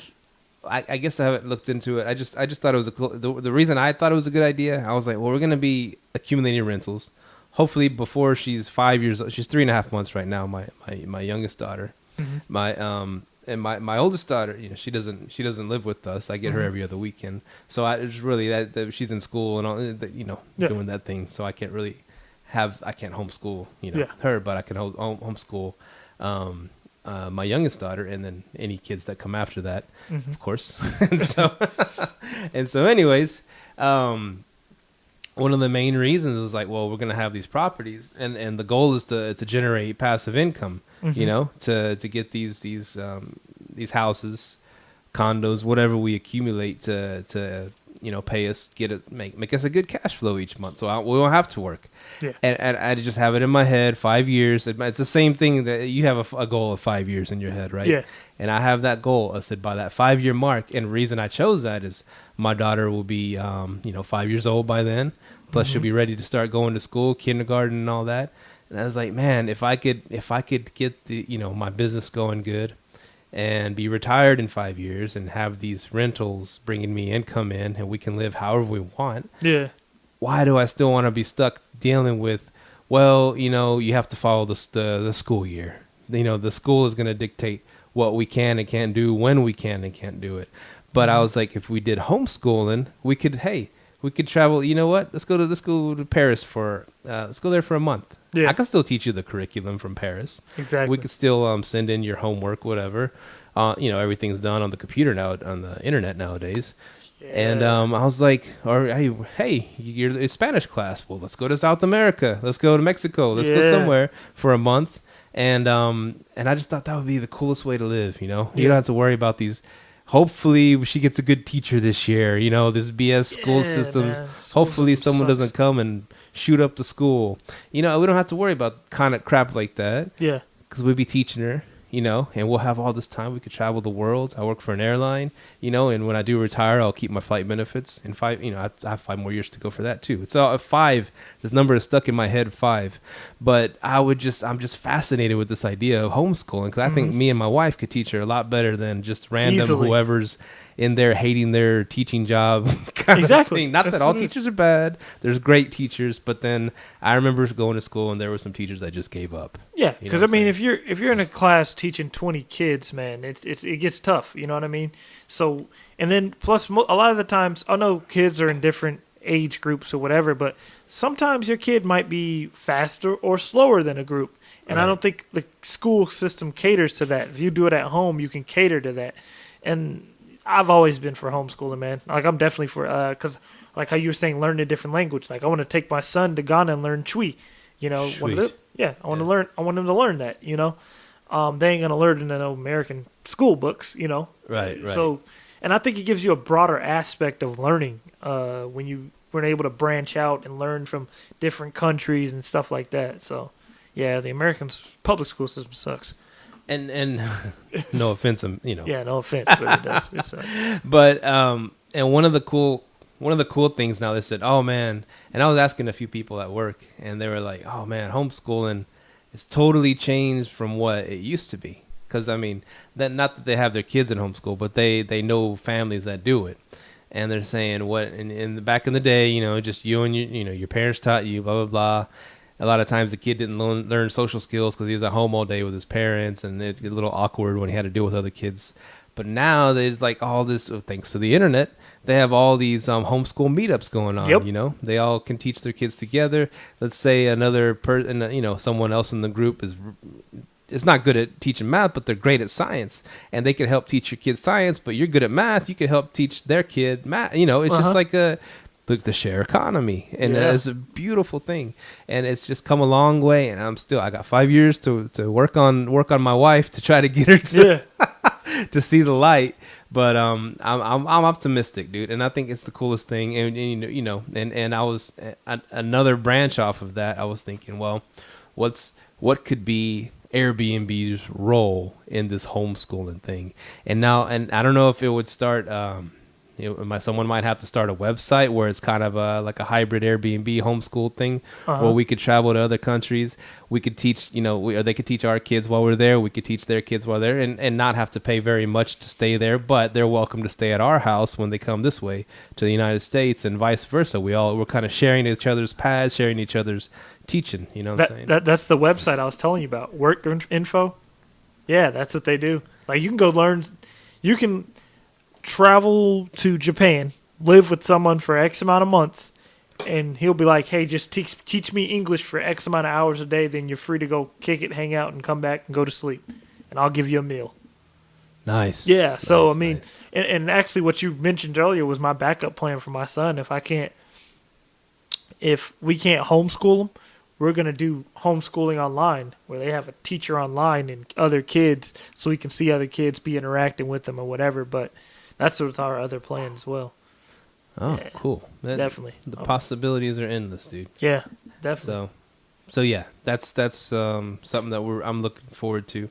guess I haven't looked into it. I just thought it was the reason I thought it was a good idea. I was like, well, we're going to be accumulating rentals. Hopefully before she's 5 years old. She's 3.5 months right now. My youngest daughter, Mm-hmm. my oldest daughter, she doesn't live with us. I get her every other weekend. So it's really that she's in school and all, doing that thing. So I can't really I can't homeschool, her, but I can homeschool, my youngest daughter, and then any kids that come after that, of course. and so anyways, one of the main reasons was like, well, we're going to have these properties, and the goal is to generate passive income, to get these houses, condos, whatever we accumulate to pay us, make us a good cash flow each month, so we won't have to work. Yeah. And I just have it in my head, 5 years. It's the same thing that you have a goal of 5 years in your head, right? Yeah. And I have that goal. I said by that 5 year mark, and the reason I chose that is my daughter will be 5 years old by then. Plus she'll be ready to start going to school, kindergarten, and all that. And I was like, man, if I could get the my business going good, and be retired in 5 years, and have these rentals bringing me income in, and we can live however we want. Yeah. Why do I still want to be stuck dealing with? Well, you have to follow the school year. The school is going to dictate what we can and can't do, when we can and can't do it. But I was like, if we did homeschooling, we could travel. You know what? Let's go to Paris let's go there for a month. Yeah. I can still teach you the curriculum from Paris. Exactly. We could still send in your homework, whatever. Everything's done on the computer now, on the internet nowadays. Yeah. And I was like, hey, you're in Spanish class. Well, let's go to South America. Let's go to Mexico. Let's go somewhere for a month. And I just thought that would be the coolest way to live. You don't have to worry about these. Hopefully she gets a good teacher this year. This BS school systems. Hopefully someone doesn't come and shoot up the school. We don't have to worry about kind of crap like that. Yeah. Because we'll be teaching her, and we'll have all this time. We could travel the world. I work for an airline, and when I do retire, I'll keep my flight benefits. And I have 5 more years to go for that too. It's all 5. This number is stuck in my head, 5. But I'm just fascinated with this idea of homeschooling, because I think me and my wife could teach her a lot better than just random whoever's in there hating their teaching job kind of thing. Not that all teachers are bad. There's great teachers, but then I remember going to school and there were some teachers that just gave up. Yeah, because if you're in a class teaching 20 kids, man, it gets tough. You know what I mean? So, and then plus a lot of the times, I know kids are in different age groups or whatever, but sometimes your kid might be faster or slower than a group. And I don't think the school system caters to that. If you do it at home, you can cater to that. And I've always been for homeschooling, man. Like, I'm definitely for, because like how you were saying, learn a different language. Like, I want to take my son to Ghana and learn Twi. I want him to learn that, They ain't going to learn in the American school books, Right. So, and I think it gives you a broader aspect of learning when you we're able to branch out and learn from different countries and stuff like that. So, yeah, the American public school system sucks. And no offense, Yeah, no offense, but it does. It sucks. But and one of the cool things now, they said, oh man, and I was asking a few people at work, and they were like, oh man, homeschooling is totally changed from what it used to be. Because I mean, that not that they have their kids in homeschool, but they know families that do it, and they're saying what in back in the day, just you and your parents taught you, blah blah blah. A lot of times the kid didn't learn social skills because he was at home all day with his parents, and it get a little awkward when he had to deal with other kids. But now there's like all this, thanks to the internet, they have all these homeschool meetups going on. Yep. They all can teach their kids together. Let's say another person, someone else in the group is not good at teaching math, but they're great at science, and they can help teach your kid science. But you're good at math, you can help teach their kid math. It's just like the share economy, and it's a beautiful thing, and it's just come a long way. And I got 5 years to work on my wife to try to get her to to see the light. But I'm optimistic, dude, and I think it's the coolest thing. And I was another branch off of that. I was thinking, well, what could be Airbnb's role in this homeschooling thing? And I don't know if it would start. Someone might have to start a website where it's kind of like a hybrid Airbnb homeschool thing, where we could travel to other countries. We could teach, or they could teach our kids while we're there. We could teach their kids while they're there, and not have to pay very much to stay there. But they're welcome to stay at our house when they come this way to the United States, and vice versa. We're kind of sharing each other's paths, sharing each other's teaching. You know what I'm saying? That's the website I was telling you about. Work info. Yeah, that's what they do. Like, you can go learn. You can travel to Japan, live with someone for X amount of months, and he'll be like, hey, just teach me English for X amount of hours a day, then you're free to go kick it, hang out, and come back and go to sleep, and I'll give you a meal. Nice. Yeah, so nice, I mean, nice. And actually what you mentioned earlier was my backup plan for my son. If we can't homeschool him, we're going to do homeschooling online, where they have a teacher online and other kids, so we can see other kids, be interacting with them or whatever. But that's sort of our other plan as well. Oh, yeah, cool. Definitely. The possibilities are endless, dude. Yeah, definitely. So yeah, that's something that I'm looking forward to.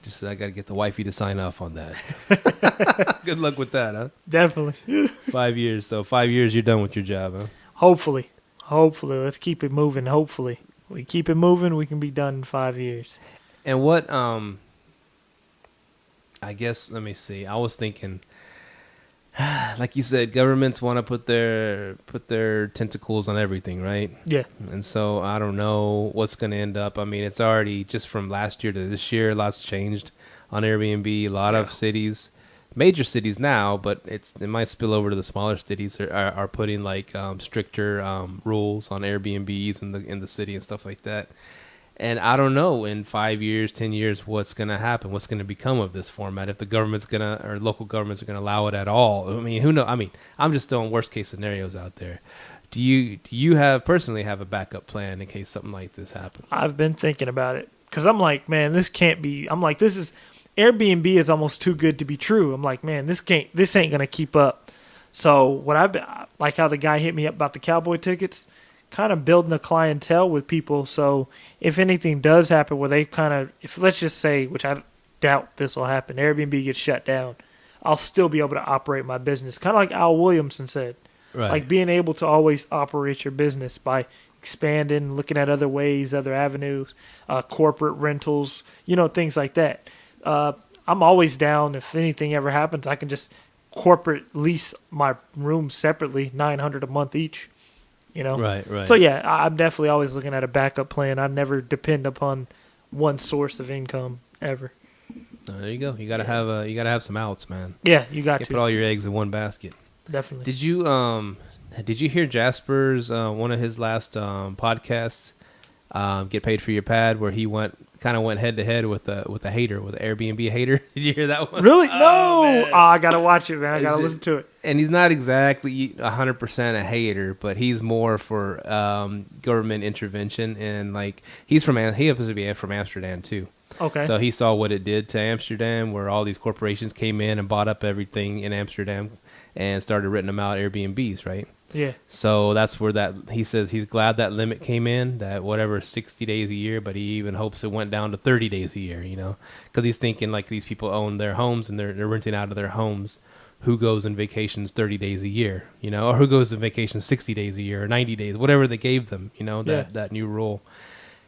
Just I got to get the wifey to sign off on that. Good luck with that, huh? Definitely. 5 years. So 5 years, you're done with your job, huh? Hopefully. Let's keep it moving. Hopefully, we keep it moving, we can be done in 5 years. And what? I guess, let me see. I was thinking, like you said, governments want to put their tentacles on everything, right? Yeah. And so I don't know what's going to end up. I mean, it's already just from last year to this year, lots changed on Airbnb. A lot of cities, major cities now, but it might spill over to the smaller cities are putting like stricter rules on Airbnbs in the city and stuff like that. And I don't know in 5 years, 10 years, what's going to happen, what's going to become of this format, if the government's or local governments are going to allow it at all. I mean, who knows? I mean, I'm just throwing worst case scenarios out there. Do you personally have a backup plan in case something like this happens? I've been thinking about it because I'm like, man, this can't be. I'm like, this is Airbnb is almost too good to be true. I'm like, man, this ain't going to keep up. So what I've been, like how the guy hit me up about the Cowboy tickets, kind of building a clientele with people. So if anything does happen where they if let's just say, which I doubt this will happen, Airbnb gets shut down, I'll still be able to operate my business. Kind of like Al Williamson said, right. Like being able to always operate your business by expanding, looking at other ways, other avenues, corporate rentals, things like that. I'm always down. If anything ever happens, I can just corporate lease my rooms separately, $900 a month each. Right. So yeah, I'm definitely always looking at a backup plan. I never depend upon one source of income ever. There you go. You gotta have some outs, man. Yeah, you got to put all your eggs in one basket. Definitely. Did you hear Jasper's one of his last podcasts, Get Paid for Your Pad, where he went head to head with a hater, with an Airbnb hater? Did you hear that one? Really? No. I gotta watch it, man. I gotta listen to it. And he's not exactly 100% a hater, but he's more for government intervention, and like he happens to be from Amsterdam too. Okay. So he saw what it did to Amsterdam, where all these corporations came in and bought up everything in Amsterdam and started renting them out Airbnbs, right? Yeah. So that's where he says he's glad that limit came in, that whatever 60 days a year, but he even hopes it went down to 30 days a year, because he's thinking like these people own their homes and they're renting out of their homes. Who goes on vacations 30 days a year, or who goes on vacation 60 days a year or 90 days, whatever they gave them, that new rule.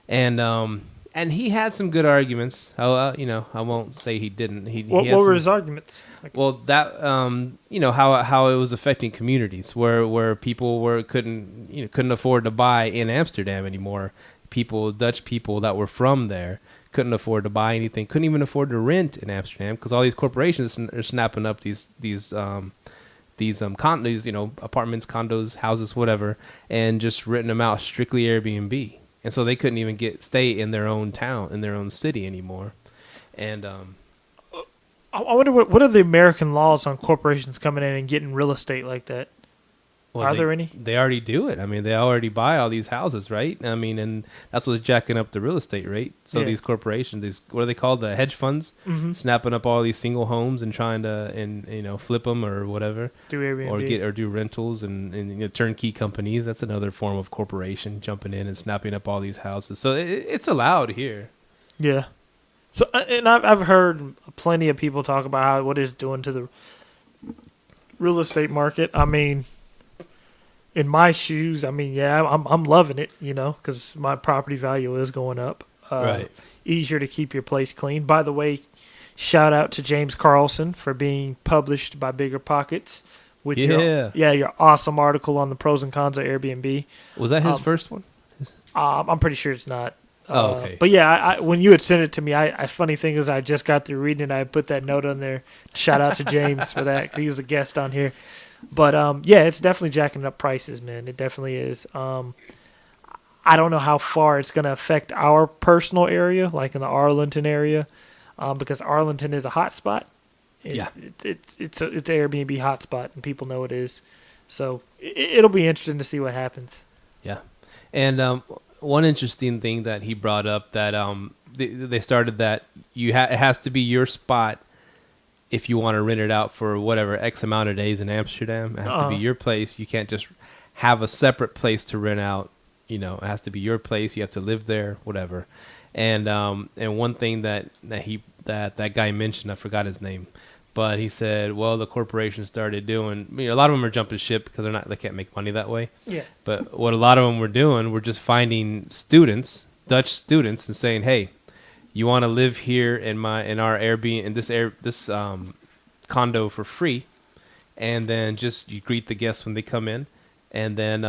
And he had some good arguments. I won't say he didn't. What were his arguments? Well, that how it was affecting communities where people couldn't afford to buy in Amsterdam anymore. Dutch people that were from there couldn't afford to buy anything, couldn't even afford to rent in Amsterdam because all these corporations are snapping up these condos, apartments, condos, houses, whatever, and just renting them out strictly Airbnb. And so they couldn't even stay in their own town, in their own city anymore. And I wonder what are the American laws on corporations coming in and getting real estate like that? Well, are there any? They already do it. I mean, they already buy all these houses, right? I mean, and that's what's jacking up the real estate rate. So these corporations, what are they called? The hedge funds, snapping up all these single homes and trying to, flip them or whatever. Do Airbnb. Or do rentals and turnkey companies. That's another form of corporation jumping in and snapping up all these houses. So it's allowed here. Yeah. So, and I've heard plenty of people talk about what it's doing to the real estate market. I mean, in my shoes, I'm loving it, because my property value is going up. Right. Easier to keep your place clean. By the way, shout out to James Carlson for being published by BiggerPockets with your awesome article on the pros and cons of Airbnb. Was that his first one? I'm pretty sure it's not. Okay. But yeah, when you had sent it to me, funny thing is I just got through reading it. I put that note on there. Shout out to James for that. He was a guest on here. But it's definitely jacking up prices, man. It definitely is. I don't know how far it's going to affect our personal area, like in the Arlington area, because Arlington is a hot spot. It's an Airbnb hot spot, and people know it is. So it'll be interesting to see what happens. Yeah, and one interesting thing that he brought up that they started that it has to be your spot. If you want to rent it out for whatever X amount of days in Amsterdam, it has to be your place. You can't just have a separate place to rent out. It has to be your place. You have to live there, whatever. And one thing that guy mentioned, I forgot his name, but he said, well, the corporation started doing. A lot of them are jumping ship because they can't make money that way. Yeah. But what a lot of them were doing were just finding Dutch students, and saying, hey, you want to live here in our Airbnb in this condo for free, and then just you greet the guests when they come in, and then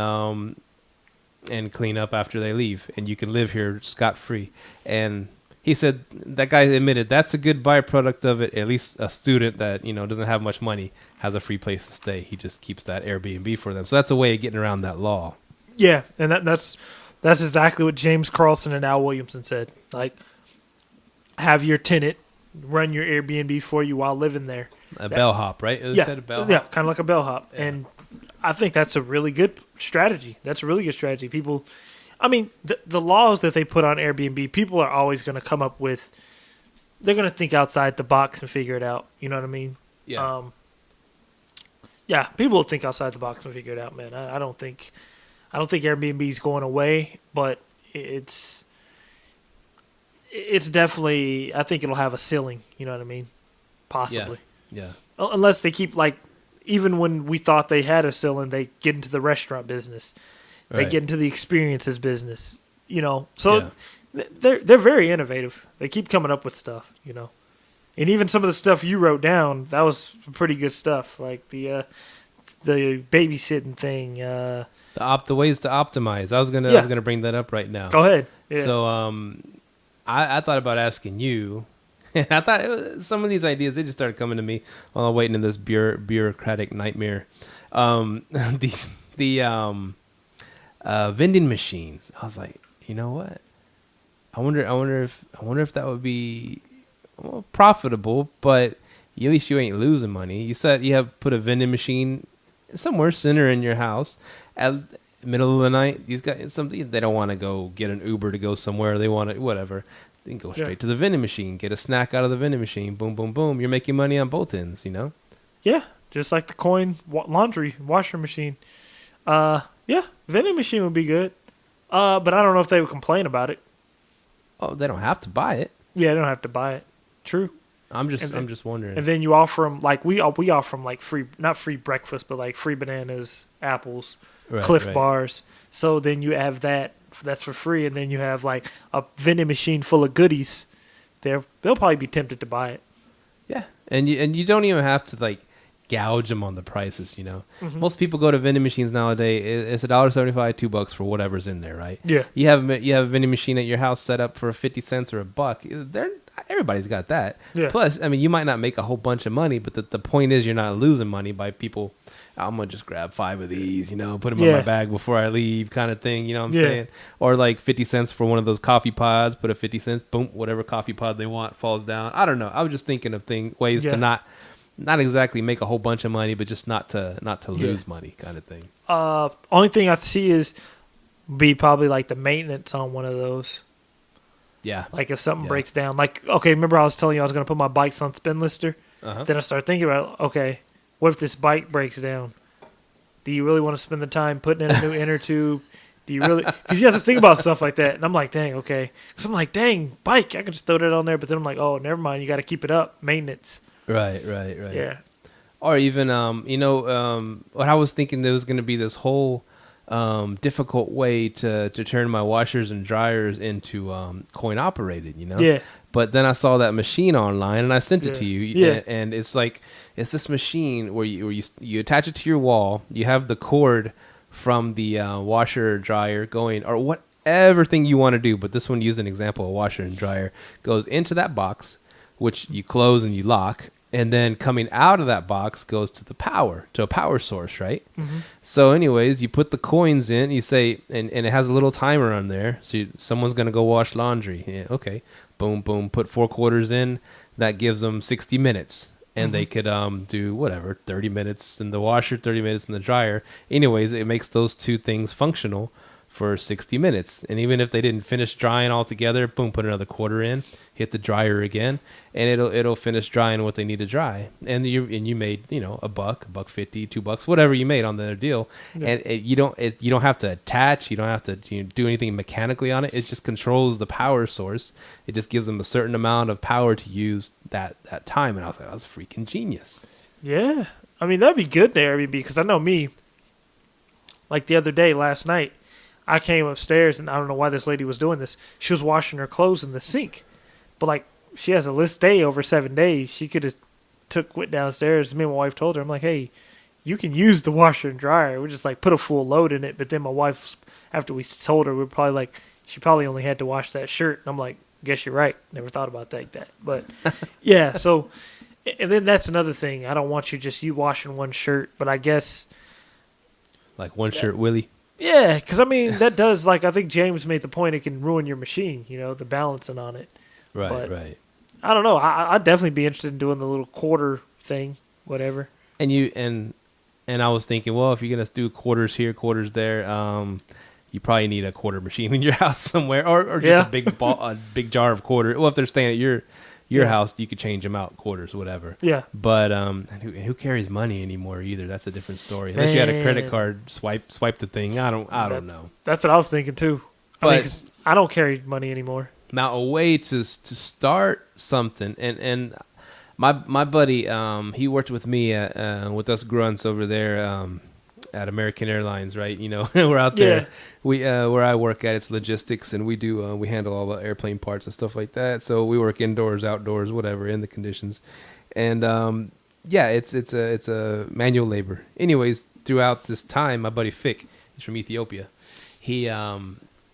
and clean up after they leave, and you can live here scot-free. And he said that guy admitted that's a good byproduct of it. At least a student that doesn't have much money has a free place to stay. He just keeps that Airbnb for them. So that's a way of getting around that law. Yeah, and that's exactly what James Carlson and Al Williamson said. Like, have your tenant run your Airbnb for you while living there. A bellhop, right? Said a bellhop. Yeah, kind of like a bellhop. Yeah. And I think that's a really good strategy. That's a really good strategy. People, the laws that they put on Airbnb, people are always going to come up with. They're going to think outside the box and figure it out. You know what I mean? Yeah. People will think outside the box and figure it out, man. I don't think Airbnb is going away, but it's definitely, I think it'll have a ceiling, you know what I mean? Possibly. Yeah. Unless they keep, even when we thought they had a ceiling, they get into the restaurant business. They get into the experiences business, So they're very innovative. They keep coming up with stuff, And even some of the stuff you wrote down, that was pretty good stuff, like the babysitting thing. The ways to optimize. I was gonna bring that up right now. Go ahead. Yeah. So I thought about asking you, and I thought some of these ideas, they just started coming to me while I'm waiting in this bureaucratic nightmare. The vending machines. I was like, you know what? I wonder if that would be profitable, but at least you ain't losing money. You said you have put a vending machine somewhere center in your house at middle of the night. These guys, they don't want to go get an Uber to go somewhere. They want to whatever. They can go straight to the vending machine, get a snack out of the vending machine. Boom, boom, boom. You're making money on both ends, Yeah, just like the coin laundry washer machine. Yeah, vending machine would be good. But I don't know if they would complain about it. Oh, they don't have to buy it. Yeah, they don't have to buy it. True. I'm just wondering. And then you offer them like we offer them like free, not free breakfast, but like free bananas, apples, Cliff bars. So then you have that's for free, and then you have like a vending machine full of goodies. They'll probably be tempted to buy it. Yeah, and you don't even have to like gouge them on the prices. Mm-hmm. Most people go to vending machines nowadays. It's $1.75, $2 for whatever's in there, right? Yeah. You have a vending machine at your house set up for 50 cents or $1. Everybody's got that. Yeah. Plus, I mean, you might not make a whole bunch of money, but the point is you're not losing money by people. I'm gonna just grab 5 of these, put them in my bag before I leave, kind of thing. You know what I'm saying? Or like 50 cents for one of those coffee pods. Put a 50 cents, boom, whatever coffee pod they want falls down. I don't know. I was just thinking of ways to not exactly make a whole bunch of money, but just not to lose money, kind of thing. Only thing I see is be probably like the maintenance on one of those. Yeah. Like if something breaks down, like, okay, remember I was telling you I was going to put my bikes on spin lister? Uh-huh. Then I started thinking about, okay, what if this bike breaks down? Do you really want to spend the time putting in a new inner tube? Do you really? Because you have to think about stuff like that. And I'm like, dang, okay. Because I'm like, dang, bike, I can just throw that on there. But then I'm like, oh, never mind. You got to keep it up. Maintenance. Right. Yeah. Or even, what I was thinking there was going to be this whole difficult way to turn my washers and dryers into coin operated, Yeah. But then I saw that machine online and I sent it to you. Yeah. And it's like, it's this machine where you attach it to your wall. You have the cord from the washer or dryer going, or whatever thing you want to do. But this one, use an example, a washer and dryer goes into that box, which you close and you lock. And then coming out of that box goes to a power source, right? Mm-hmm. So anyways, you put the coins in, you say, and it has a little timer on there. So someone's going to go wash laundry. Yeah, okay. Boom, boom, put 4 quarters in. That gives them 60 minutes. And they could do whatever, 30 minutes in the washer, 30 minutes in the dryer. Anyways, it makes those two things functional for 60 minutes. And even if they didn't finish drying altogether, boom, put another quarter in, hit the dryer again, and it'll finish drying what they need to dry. And you made, $1.50, $2, whatever you made on their deal. Yeah. And you don't have to attach, you don't have to do anything mechanically on it. It just controls the power source. It just gives them a certain amount of power to use that time. And I was like, that's freaking genius. Yeah. I mean, that'd be good there, because I know me, like the other day, last night, I came upstairs, and I don't know why this lady was doing this. She was washing her clothes in the sink. But, like, she has a list stay over 7 days. She could have went downstairs. Me and my wife told her, I'm like, hey, you can use the washer and dryer. We just, like, put a full load in it. But then my wife, after we told her, we were probably like, she probably only had to wash that shirt. And I'm like, guess you're right. Never thought about that like that. But, yeah, so, and then that's another thing. I don't want you washing one shirt. But I guess. Like one shirt, Willie. Yeah, because, I mean, that does, like, I think James made the point it can ruin your machine, the balancing on it. Right. I don't know. I'd definitely be interested in doing the little quarter thing, whatever. And I was thinking, well, if you're going to do quarters here, quarters there, you probably need a quarter machine in your house somewhere, or just a big jar of quarters. Well, if they're staying at your house, you could change them out, quarters, whatever. Yeah. But who carries money anymore either? That's a different story. Unless you had a credit card, swipe the thing. I don't know. That's what I was thinking too. I mean, 'cause I don't carry money anymore. Now, a way to start something, and my buddy, he worked with me with us grunts over there at American Airlines, right? We're out there. We where I work at, it's logistics, and we handle all the airplane parts and stuff like that. So we work indoors, outdoors, whatever, in the conditions, and it's a manual labor. Anyways, throughout this time, my buddy Fick, he's from Ethiopia. He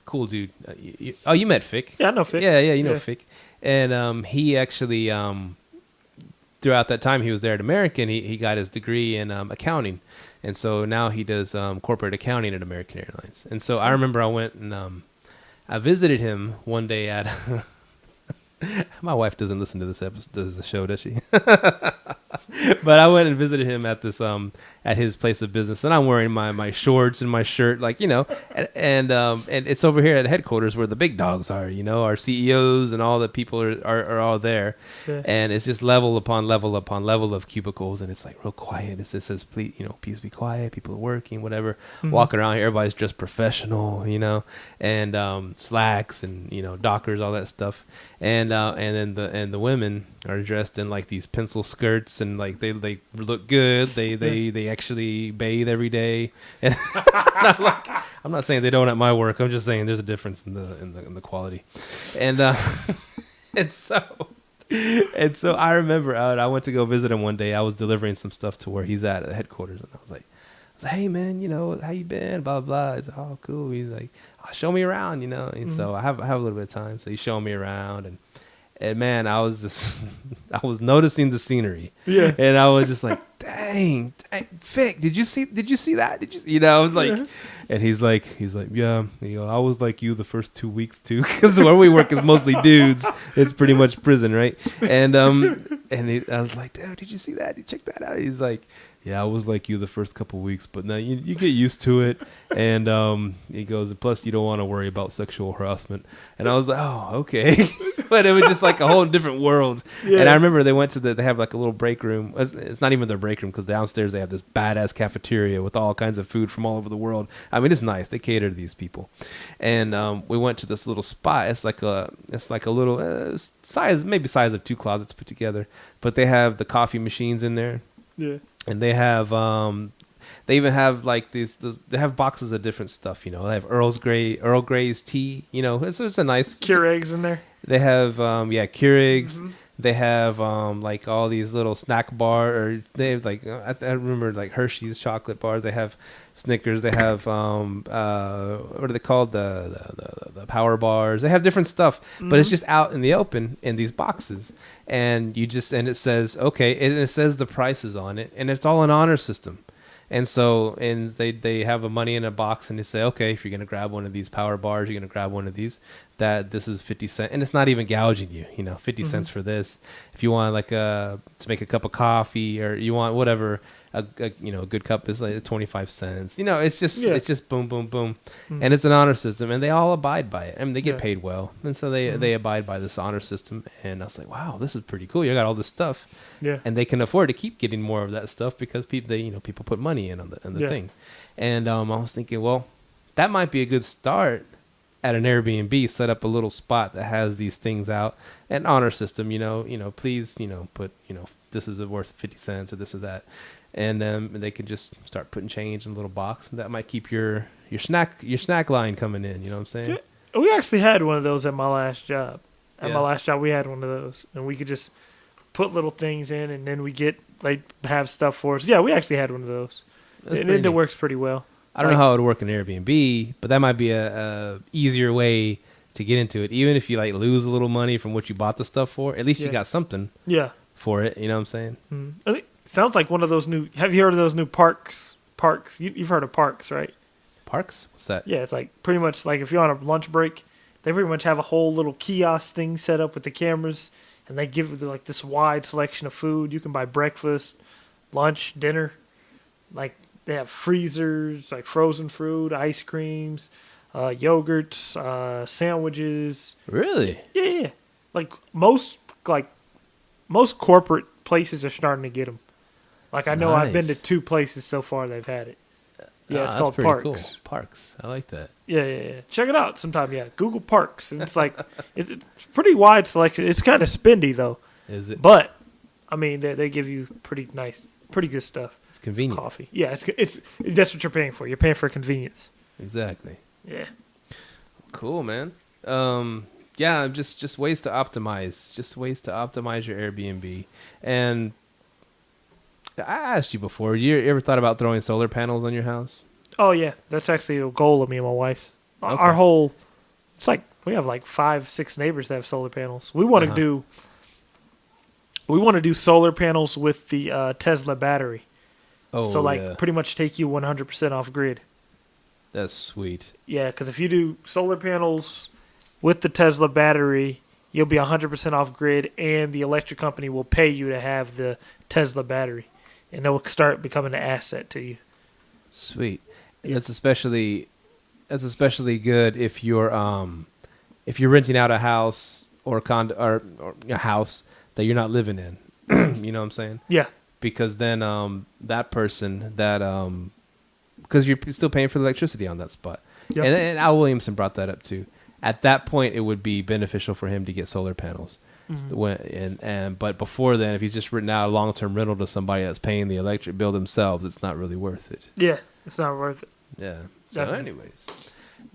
cool dude. You met Fick? Yeah, I know Fick. Yeah, you know Fick. And he actually, throughout that time he was there at American, he got his degree in accounting. And so now he does corporate accounting at American Airlines. And so I remember I went and I visited him one day at... My wife doesn't listen to this episode, does the show, does she? But I went and visited him at this at his place of business, and I'm wearing my shorts and my shirt, like, you know, and it's over here at headquarters where the big dogs are, you know, our CEOs and all the people are all there, and it's just level upon level upon level of cubicles, and it's like real quiet. It says, please, you know, please be quiet. People are working, whatever. Walking around here, everybody's just professional, you know, and slacks and, you know, dockers, all that stuff, and then the women are dressed in like these pencil skirts, and like they look good. They actually bathe every day. And I'm not saying they don't at my work. I'm just saying there's a difference in the quality, and and so I remember I went to go visit him one day. I was delivering some stuff to where he's at headquarters, and I was like, hey man, you know, how you been? Blah blah. He's like, oh cool. He's like, oh, show me around, you know. And so I have a little bit of time, so he's showing me around, and man, I was noticing the scenery. Yeah. And I was just like, dang, Fick, did you see that? You know, like, and he's like, yeah, you know, I was like you the first 2 weeks too, because where we work is mostly dudes. It's pretty much prison, right? And I was like, dude, did you see that? Did you check that out? He's like, yeah, I was like you the first couple of weeks, but now you get used to it. And he goes, and plus you don't want to worry about sexual harassment. And I was like, oh, okay. But it was just like a whole different world. Yeah. And I remember they have like a little break room. It's not even their break room, because downstairs they have this badass cafeteria with all kinds of food from all over the world. I mean, it's nice. They cater to these people. And we went to this little spot. It's like a little size of 2 closets put together. But they have the coffee machines in there. Yeah. And they have, they even have like they have boxes of different stuff, you know. They have Earl Grey's tea, you know. It's a nice Keurigs in there. They have, Keurigs. Mm-hmm. They have like all these little snack or they have like I remember like Hershey's chocolate bars. They have Snickers. They have what are they called, the power bars. They have different stuff, but it's just out in the open in these boxes, and it says it says the prices on it, and it's all an honor system. And so, and they have a money in a box, and they say, okay, if you're going to grab one of these power bars, you're going to grab one of these, that this is 50 cents. And it's not even gouging you, you know, 50 cents for this. If you want like to make a cup of coffee, or you want whatever, a good cup is like 25 cents. You know, it's just boom, boom, boom. And it's an honor system, and they all abide by it. I mean, they get paid well. And so they abide by this honor system. And I was like, wow, this is pretty cool. You got all this stuff. Yeah. And they can afford to keep getting more of that stuff, because people put money in on the thing. And I was thinking, well, that might be a good start at an Airbnb. Set up a little spot that has these things out, an honor system, please, put, this is worth 50 cents or this or that. And they can just start putting change in a little box. And that might keep your snack line coming in. You know what I'm saying? We actually had one of those at my last job. At my last job, we had one of those, and we could just put little things in, and then we have stuff for us. Yeah, we actually had one of those. It works pretty well. I don't know how it would work in Airbnb, but that might be a easier way to get into it. Even if you lose a little money from what you bought the stuff for, at least you got something for it. You know what I'm saying? I think it sounds like one of those new. Have you heard of those new parks? You've heard of parks, right? Parks? What's that? Yeah, it's like pretty much like if you're on a lunch break, they pretty much have a whole little kiosk thing set up with the cameras, and they give you like this wide selection of food. You can buy breakfast, lunch, dinner. Like they have freezers, like frozen fruit, ice creams, yogurts, sandwiches. Really? Yeah. Like most corporate places are starting to get them. Like I know I've been to 2 places so far they've had it. Yeah, it's called Parks. Cool. Parks. I like that. Yeah. Check it out sometime. Yeah, Google Parks. And it's like it's pretty wide selection. It's kind of spendy though. Is it? But I mean, they give you pretty good stuff. It's convenient. Coffee. Yeah, it's that's what you're paying for. You're paying for convenience. Exactly. Yeah. Cool, man. Yeah, just ways to optimize. Just ways to optimize your Airbnb. And I asked you before, you ever thought about throwing solar panels on your house? Oh, yeah. That's actually a goal of me and my wife's. Okay. It's like, we have like 5-6 neighbors that have solar panels. We want to do solar panels with the Tesla battery. Oh, so pretty much take you 100% off grid. That's sweet. Yeah, because if you do solar panels with the Tesla battery, you'll be 100% off grid, and the electric company will pay you to have the Tesla battery. and they'll start becoming an asset to you. Sweet. And that's especially good if you're renting out a house or a condo or a house that you're not living in. You know what I'm saying? Yeah. Because then that person because you're still paying for the electricity on that spot. Yep. And Al Williamson brought that up too. At that point, it would be beneficial for him to get solar panels. But before then, if he's just written out a long-term rental to somebody that's paying the electric bill themselves, it's not really worth it. Yeah, it's not worth it. Yeah. So anyways.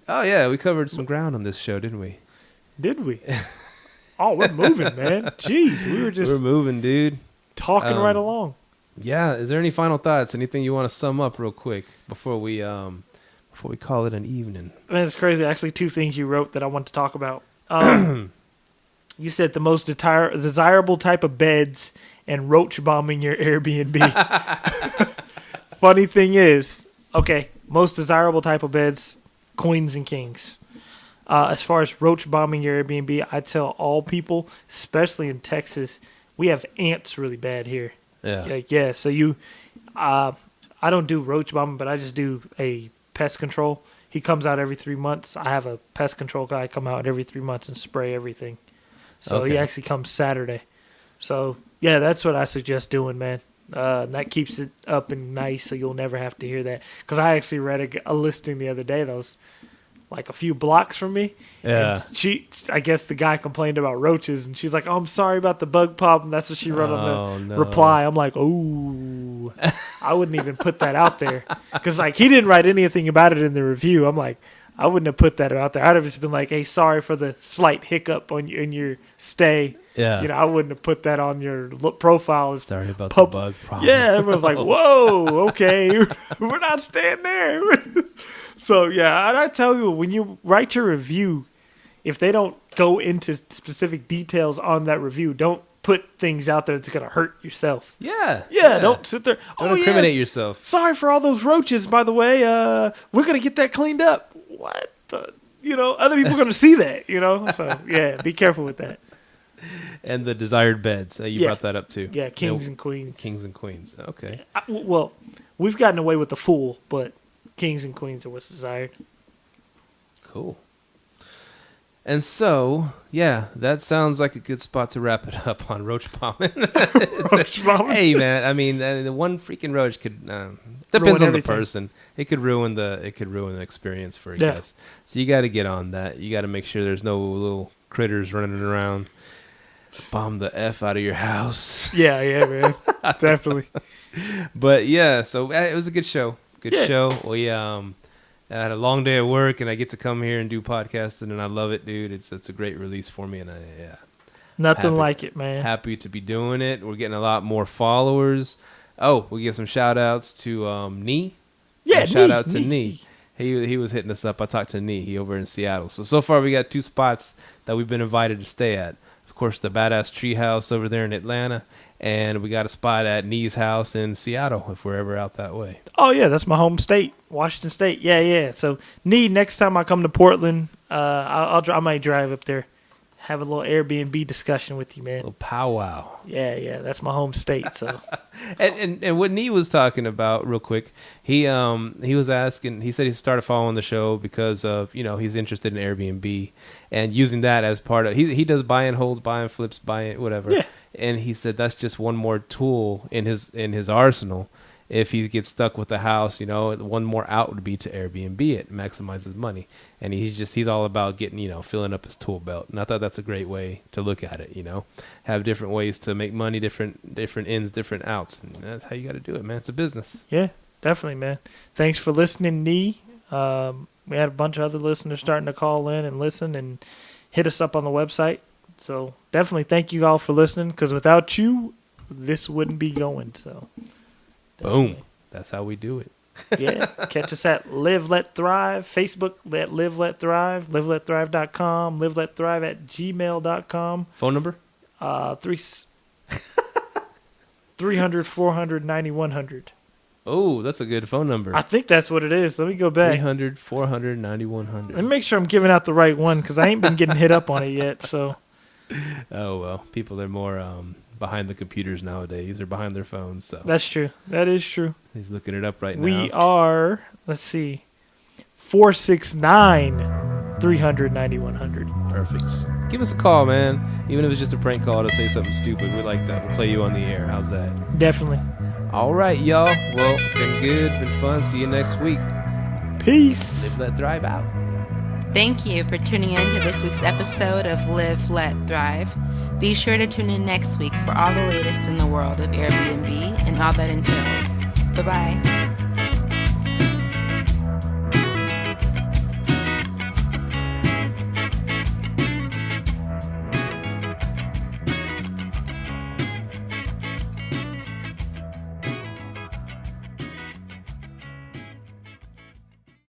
Oh, yeah, we covered some ground on this show, didn't we? Did we? Oh, we're moving, man. Jeez, we're moving, dude. Talking right along. Yeah. Is there any final thoughts? Anything you want to sum up real quick before we call it an evening? Man, it's crazy. Actually, 2 things you wrote that I want to talk about. You said the most desirable type of beds and roach bombing your Airbnb. Funny thing is, okay, most desirable type of beds, queens and kings. As far as roach bombing your Airbnb, I tell all people, especially in Texas, we have ants really bad here. Yeah. So I don't do roach bombing, but I just do a pest control. He comes out every 3 months. I have a pest control guy come out every 3 months and spray everything. So he actually comes Saturday. So, yeah, that's what I suggest doing, man. That keeps it up and nice so you'll never have to hear that. Because I actually read a listing the other day that was like a few blocks from me. Yeah. And I guess the guy complained about roaches, and she's like, "Oh, I'm sorry about the bug problem." That's what she wrote on the reply. I'm like, "Ooh, I wouldn't even put that out there." Because, like, he didn't write anything about it in the review. I'm like, I wouldn't have put that out there. I'd have just been like, "Hey, sorry for the slight hiccup in your stay." Yeah. I wouldn't have put that on your profile. Sorry about the bug problem. Yeah, everyone's like, "Whoa, okay, we're not staying there." So, yeah, and I tell you, when you write your review, if they don't go into specific details on that review, don't put things out there that's going to hurt yourself. Yeah. Don't sit there. Don't incriminate yourself. Sorry for all those roaches, by the way. We're going to get that cleaned up. What the? Other people are going to see that, So, yeah, be careful with that. And the desired beds. You brought that up, too. Yeah, kings and queens. Kings and queens. Okay. Well, we've gotten away with the full, but kings and queens are what's desired. Cool. And so, yeah, that sounds like a good spot to wrap it up on roach bombing. Hey, man, I mean, the one freaking roach could depends on the person. It could ruin the experience for a guest. So you got to get on that. You got to make sure there's no little critters running around. Bomb the F out of your house. Yeah, man, definitely. But yeah, so it was a good show. Good show. We I had a long day at work, and I get to come here and do podcasting, and I love it, dude. It's a great release for me, and nothing like it, man. Happy to be doing it. We're getting a lot more followers. Oh, we get some shout outs to Nee. Yeah, shout out to Nee. He was hitting us up. I talked to Nee. He over in Seattle. So far we got 2 spots that we've been invited to stay at. Of course, the Badass Treehouse over there in Atlanta. And we got a spot at Nee's house in Seattle if we're ever out that way. Oh, yeah, that's my home state, Washington State. Yeah. So, Nee, next time I come to Portland, I might drive up there, have a little Airbnb discussion with you, man. A little powwow. Yeah, that's my home state. So, and what Nee was talking about, real quick, he was asking. He said he started following the show because of he's interested in Airbnb and using that as part of. He does buy and holds, buy and flips, buy and whatever. Yeah. And he said that's just one more tool in his arsenal. If he gets stuck with the house, one more out would be to Airbnb it, maximize his money. And he's all about getting, filling up his tool belt. And I thought that's a great way to look at it, have different ways to make money, different ins, different outs. And that's how you got to do it, man. It's a business. Yeah, definitely, man. Thanks for listening, Nee. We had a bunch of other listeners starting to call in and listen and hit us up on the website. So definitely thank you all for listening, because without you, this wouldn't be going. So, definitely. Boom. That's how we do it. Yeah. Catch us at Live Let Thrive, Facebook at Live Let Thrive, liveletthrive.com, liveletthrive@gmail.com. Phone number? 300 400 9100. Oh, that's a good phone number. I think that's what it is. Let me go back. 300 400 9100. Let me make sure I'm giving out the right one, because I ain't been getting hit up on it yet. So. Oh, well, people are more behind the computers nowadays or behind their phones. So that's true. That is true. He's looking it up right now. We are, let's see, 469 300 9100. Perfect. Give us a call, man. Even if it's just a prank call to say something stupid, we like that. We'll play you on the air. How's that? Definitely. All right, y'all. Well, been good, been fun. See you next week. Peace. Live, let, thrive out. Thank you for tuning in to this week's episode of Live, Let, Thrive. Be sure to tune in next week for all the latest in the world of Airbnb and all that entails. Bye-bye.